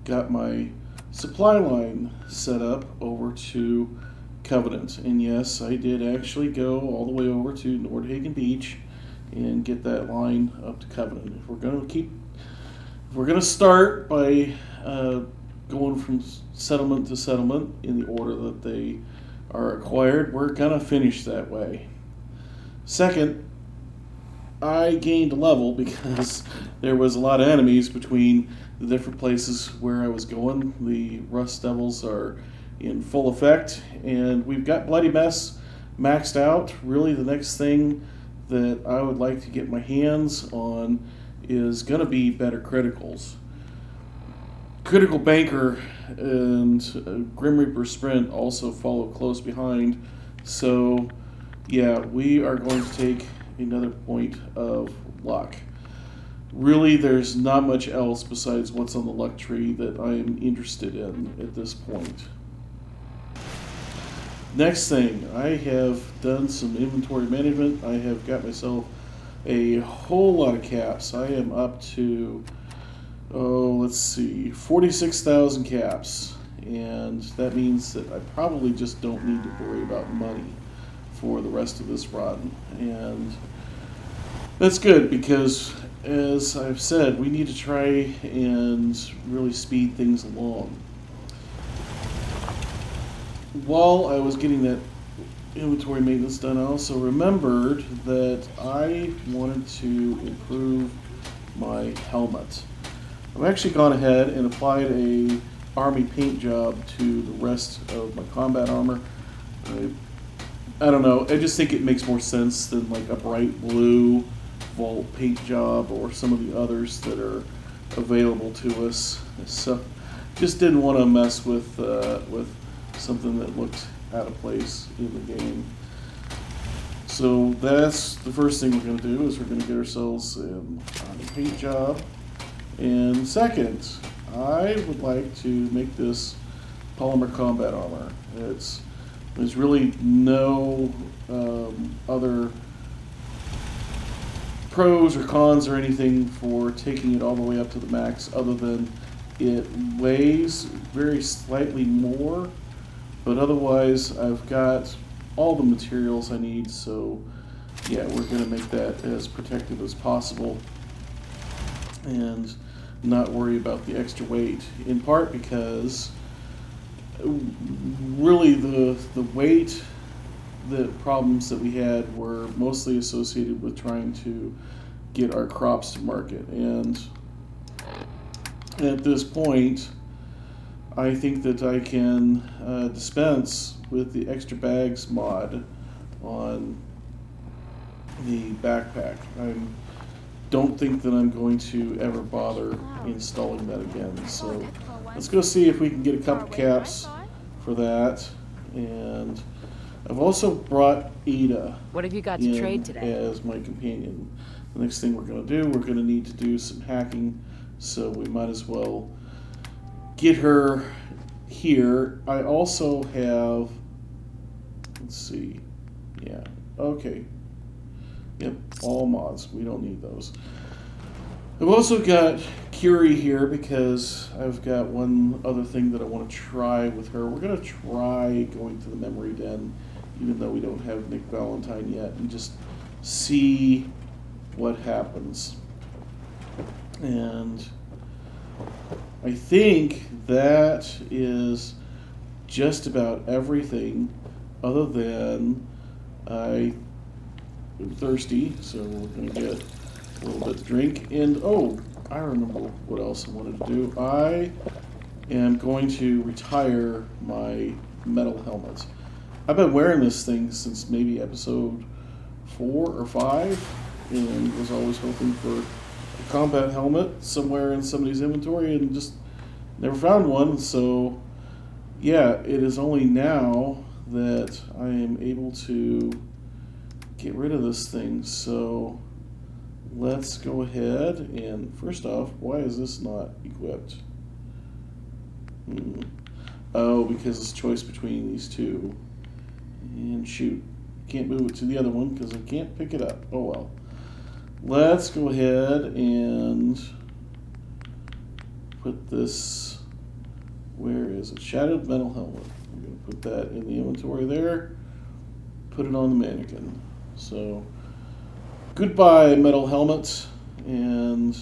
got my supply line set up over to Covenant. And yes, I did actually go all the way over to Nordhagen Beach and get that line up to Covenant. If we're gonna start by going from settlement to settlement in the order that they are acquired, we're gonna finish that way. Second, I gained a level because there was a lot of enemies between the different places where I was going. The Rust Devils are in full effect, and we've got Bloody Mess maxed out. Really, the next thing that I would like to get my hands on is going to be better criticals. Critical Banker and Grim Reaper Sprint also follow close behind, so yeah, we are going to take another point of luck. Really, there's not much else besides what's on the luck tree that I am interested in at this point. Next thing, I have done some inventory management. I have got myself a whole lot of caps. I am up to, let's see, 46,000 caps. And that means that I probably just don't need to worry about money for the rest of this run. And that's good because, as I've said, we need to try and really speed things along. While I was getting that inventory maintenance done, I also remembered that I wanted to improve my helmet. I've actually gone ahead and applied a army paint job to the rest of my combat armor. I don't know, I just think it makes more sense than like a bright blue vault paint job or some of the others that are available to us. So just didn't want to mess with something that looked out of place in the game. So that's the first thing we're going to do, is we're going to get ourselves a paint job. And second, I would like to make this polymer combat armor. There's really no other pros or cons or anything for taking it all the way up to the max, other than it weighs very slightly more, but otherwise I've got all the materials I need, so yeah, we're going to make that as protective as possible and not worry about the extra weight, in part because really the weight, the problems that we had were mostly associated with trying to get our crops to market. And at this point, I think that I can dispense with the extra bags mod on the backpack. I don't think that I'm going to ever bother installing that again. So let's go see if we can get a couple caps for that. And I've also brought Ada What have you got to trade today? as my companion. the next thing we're going to do, we're going to need to do some hacking, so we might as well get her here. I also have, let's see, yeah, okay. Yep, all mods. We don't need those. I've also got Curie here because I've got one other thing that I want to try with her. We're going to try going to the memory den, even though we don't have Nick Valentine yet, and just see what happens. And I think that is just about everything, other than I'm thirsty, so we're going to get a little bit to drink. And oh, I remember what else I wanted to do. I am going to retire my metal helmet. I've been wearing this thing since maybe episode 4 or 5, and was always hoping for a combat helmet somewhere in somebody's inventory and just never found one. So yeah, it is only now that I am able to get rid of this thing. So let's go ahead and first off, why is this not equipped? Oh, because it's a choice between these two. And shoot, can't move it to the other one because I can't pick it up. Oh well. Let's go ahead and put this, where is it? Shattered metal helmet. I'm going to put that in the inventory there. Put it on the mannequin. So, goodbye metal helmet. And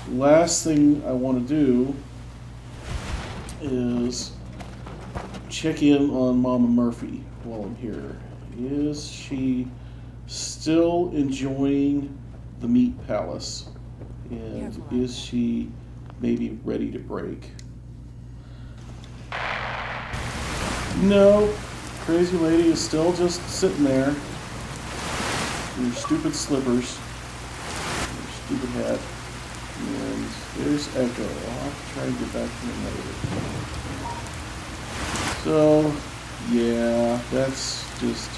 last thing I want to do is check in on Mama Murphy while I'm here. Is she still enjoying the meat palace? And is she maybe ready to break? No, crazy lady is still just sitting there in her stupid slippers, her stupid hat, and there's Echo. I'll have to try and get back to him later. So, yeah, that's just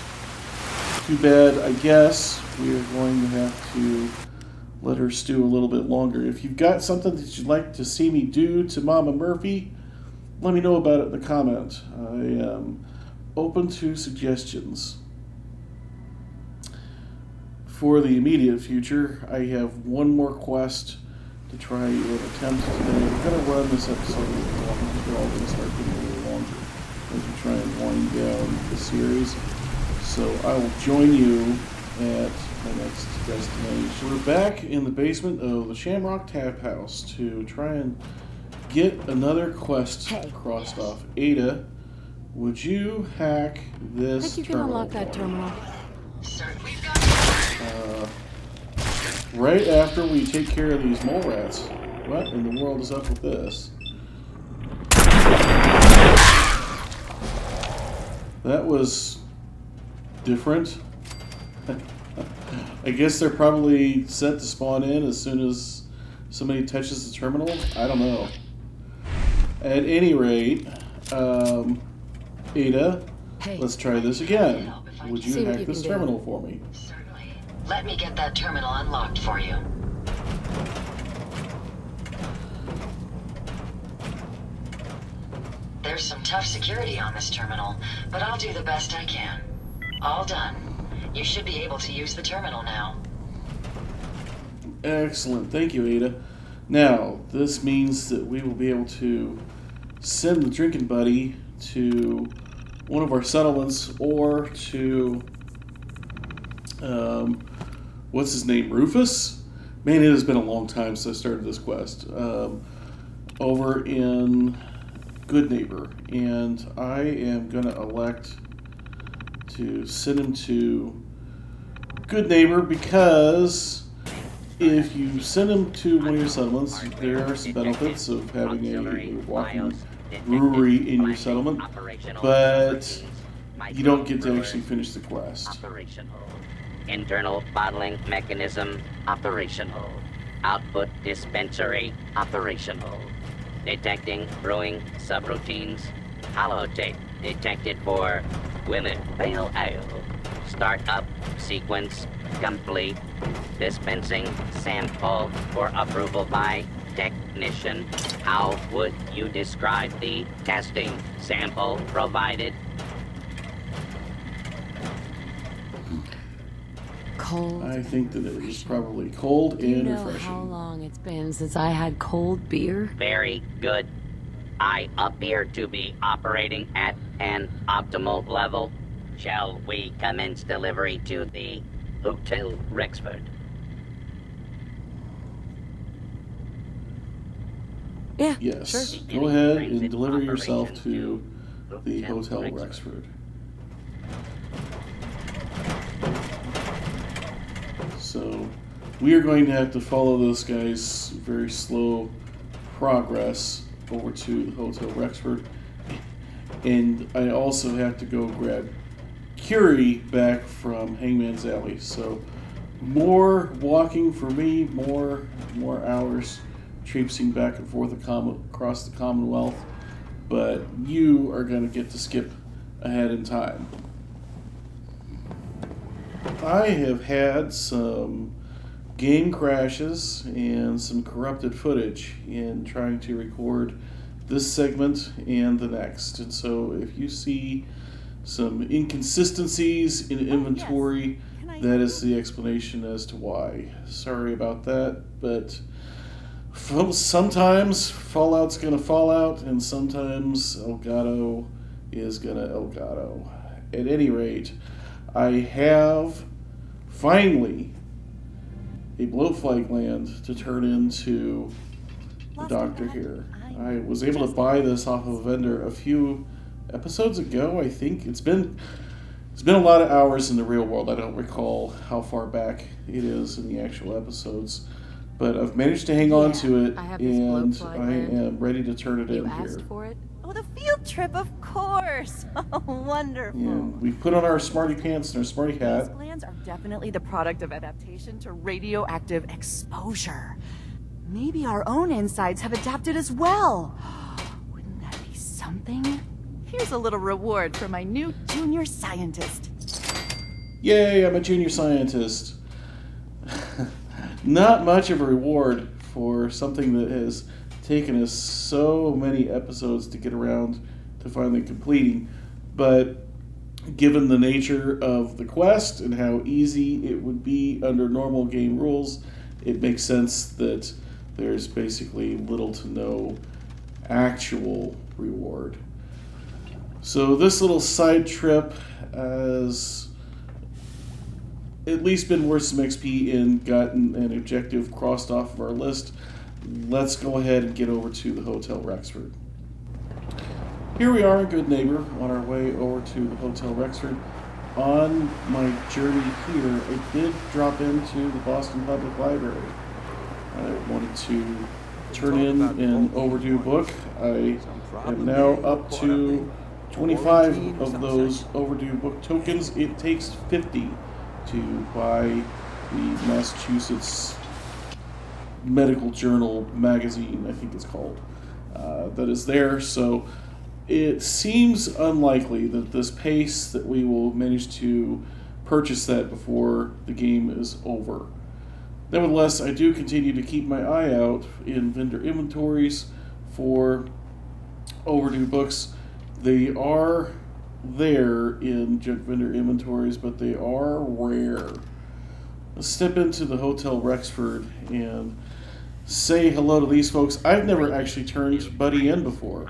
too bad. I guess we are going to have to let her stew a little bit longer. If you've got something that you'd like to see me do to Mama Murphy, let me know about it in the comment. I am open to suggestions. For the immediate future, I have one more quest to try and attempt today. We're going to run this episode a little longer. We're all going to start getting a little longer as we try and wind down the series. So I will join you at my next destination. We're back in the basement of the Shamrock Tap House to try and get another quest crossed off. Ada, would you hack this I think you can terminal? unlock that terminal. Right after we take care of these mole rats. What in the world is up with this? That was different. I guess they're probably set to spawn in as soon as somebody touches the terminal. I don't know. At any rate, Ada, let's try this again. Would you hack this terminal for me? Certainly. Let me get that terminal unlocked for you. There's some tough security on this terminal, but I'll do the best I can. All done. You should be able to use the terminal now. Excellent. Thank you, Ada. Now, this means that we will be able to send the drinking buddy to one of our settlements or to, what's his name, Rufus? Man, it has been a long time since I started this quest. Over in Good Neighbor. And I am going to elect to send him to Good Neighbor because if you send him to one of your settlements, there are some benefits of having a walking brewery in your settlement, but you don't get to actually finish the quest. Internal bottling mechanism operational. Output dispensary operational. Detecting brewing subroutines. Holotape detected for women pale ale. Startup sequence complete. Dispensing sample for approval by technician. How would you describe the testing sample provided? Cold. I think that it was probably cold Do you and know refreshing. how long it's been since I had cold beer? Very good. I appear to be operating at an optimal level. Shall we commence delivery to the Hotel Rexford? Yeah, Yes. sure. Go ahead and deliver yourself to the Hotel Rexford. So, we are going to have to follow this guy's very slow progress over to the Hotel Rexford. And I also have to go grab Curie back from Hangman's Alley. So, more walking for me, more hours traipsing back and forth across the Commonwealth. But you are going to get to skip ahead in time. I have had some game crashes and some corrupted footage in trying to record this segment and the next. And so if you see some inconsistencies in inventory, that is the explanation as to why. Sorry about that, but sometimes Fallout's gonna fall out, and sometimes Elgato is gonna Elgato. At any rate, I have finally a blowfly gland to turn into the doctor here. I was able to buy this off of a vendor a few episodes ago, I think. It's been a lot of hours in the real world. I don't recall how far back it is in the actual episodes. But I've managed to hang on to it, and I am ready to turn it in here. You asked for it? Oh, the field trip, of course! Oh, wonderful. And we put on our smarty pants and our smarty hat. These glands are definitely the product of adaptation to radioactive exposure. Maybe our own insides have adapted as well. Wouldn't that be something? Here's a little reward for my new junior scientist. Yay, I'm a junior scientist. Not much of a reward for something that has taken us so many episodes to get around to finally completing. But given the nature of the quest and how easy it would be under normal game rules, it makes sense that there's basically little to no actual reward. So this little side trip has at least been worth some XP and gotten an objective crossed off of our list. Let's go ahead and get over to the Hotel Rexford. Here we are, Good Neighbor, on our way over to the Hotel Rexford. On my journey here, I did drop into the Boston Public Library. I wanted to turn in an overdue book. I am now up to 25 of those overdue book tokens. It takes 50 to buy the Massachusetts Medical Journal magazine, I think it's called, that is there. So it seems unlikely that this pace that we will manage to purchase that before the game is over. Nevertheless, I do continue to keep my eye out in vendor inventories for overdue books. They are there in junk vendor inventories, but they are rare. Let's step into the Hotel Rexford and say hello to these folks. I've never actually turned Buddy in before.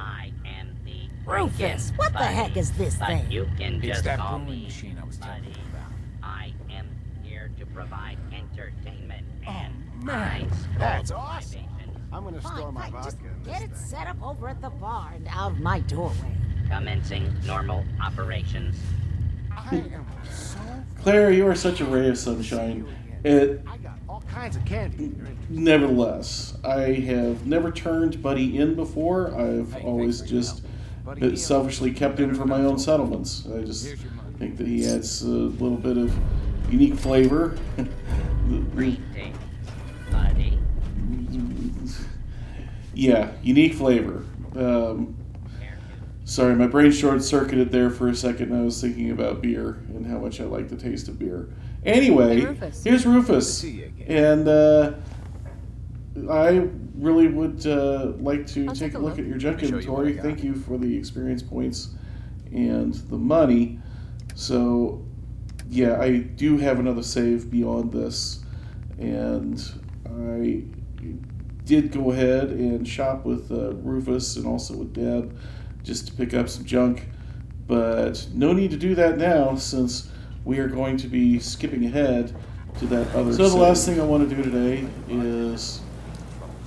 Rufus, what the heck is this thing? You can It's just that call brewing me machine I was telling you about. I am here to provide entertainment and man, that's awesome. I'm gonna store my vodka. Just get it set up over at the bar and out of my doorway. Commencing normal operations. I am so Claire, you are such a ray of sunshine. I got all kinds of candy. Nevertheless, I have never turned Buddy in before. I've always just selfishly kept him for my own settlements. I just think that he adds a little bit of unique flavor. Buddy. Yeah, unique flavor. Sorry, my brain short-circuited there for a second. I was thinking about beer and how much I like the taste of beer. Anyway, Hey, Rufus. here's Rufus. And I really would like to take a look at your junk inventory. Thank you for the experience points and the money. So, yeah, I do have another save beyond this. And I did go ahead and shop with Rufus and also with Deb just to pick up some junk. But no need to do that now since we are going to be skipping ahead to that other save. So the last thing I want to do today is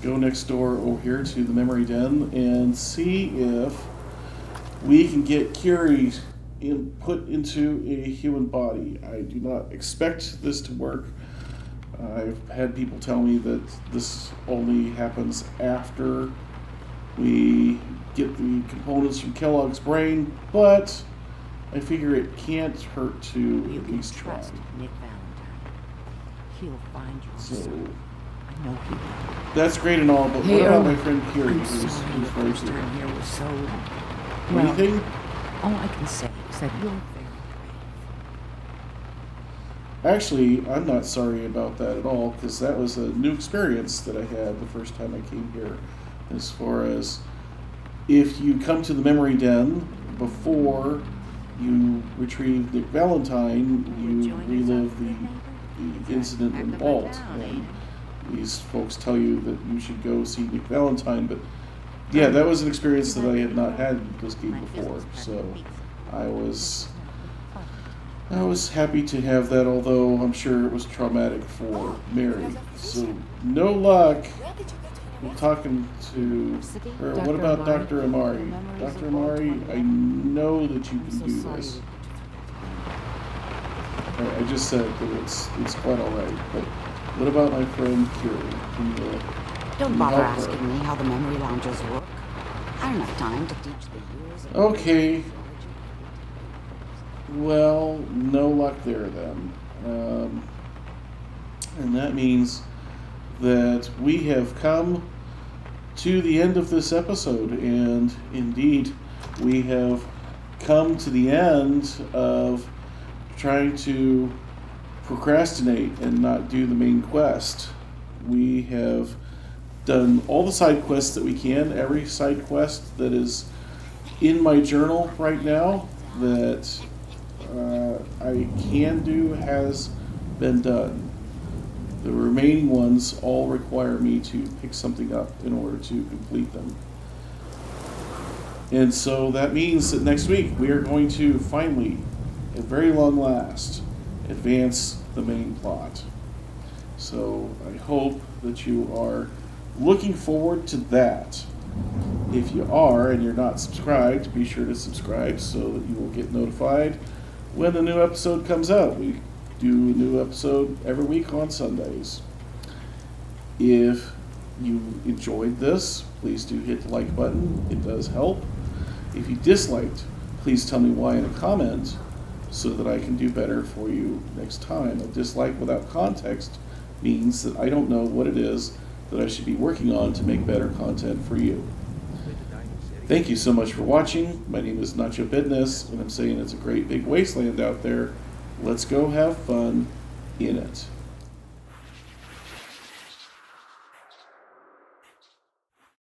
go next door over here to the memory den and see if we can get Curie put into a human body. I do not expect this to work. I've had people tell me that this only happens after we get the components from Kellogg's brain, but I figure it can't hurt to at least try. Nick Valentine. He'll find you. So I know he will. that's great and all, but what about my friend Curie? I'm who's sorry right the first here? time here was so... Anything? All I can say is that you're very Actually, I'm not sorry about that at all, because that was a new experience that I had the first time I came here. As far as if you come to the memory den before you retrieve Nick Valentine, you relive the incident in the vault. And these folks tell you that you should go see Nick Valentine, but yeah, that was an experience that I had not had in this game before, so I was happy to have that, although I'm sure it was traumatic for Mary. So, no luck. I'm talking to her. What about Dr. Amari? Dr. Amari, I know that you can do this. I just said that it's quite alright, but what about my friend Curie? Don't bother asking me how the memory lounges work. I don't have time to teach the years. Okay. Well, no luck there then. And that means that we have come to the end of this episode, and indeed we have come to the end of trying to procrastinate and not do the main quest. We have done all the side quests that we can. Every side quest that is in my journal right now that I can do has been done. The remaining ones all require me to pick something up in order to complete them. And so that means that next week we are going to finally, at very long last, advance the main plot. So I hope that you are looking forward to that. If you are and you're not subscribed, be sure to subscribe so that you will get notified when the new episode comes out. We do a new episode every week on Sundays. If you enjoyed this, please do hit the like button. It does help. If you disliked, please tell me why in a comment so that I can do better for you next time. A dislike without context means that I don't know what it is that I should be working on to make better content for you. Thank you so much for watching. My name is Nacho Bidness, and I'm saying it's a great big wasteland out there. Let's go have fun in it.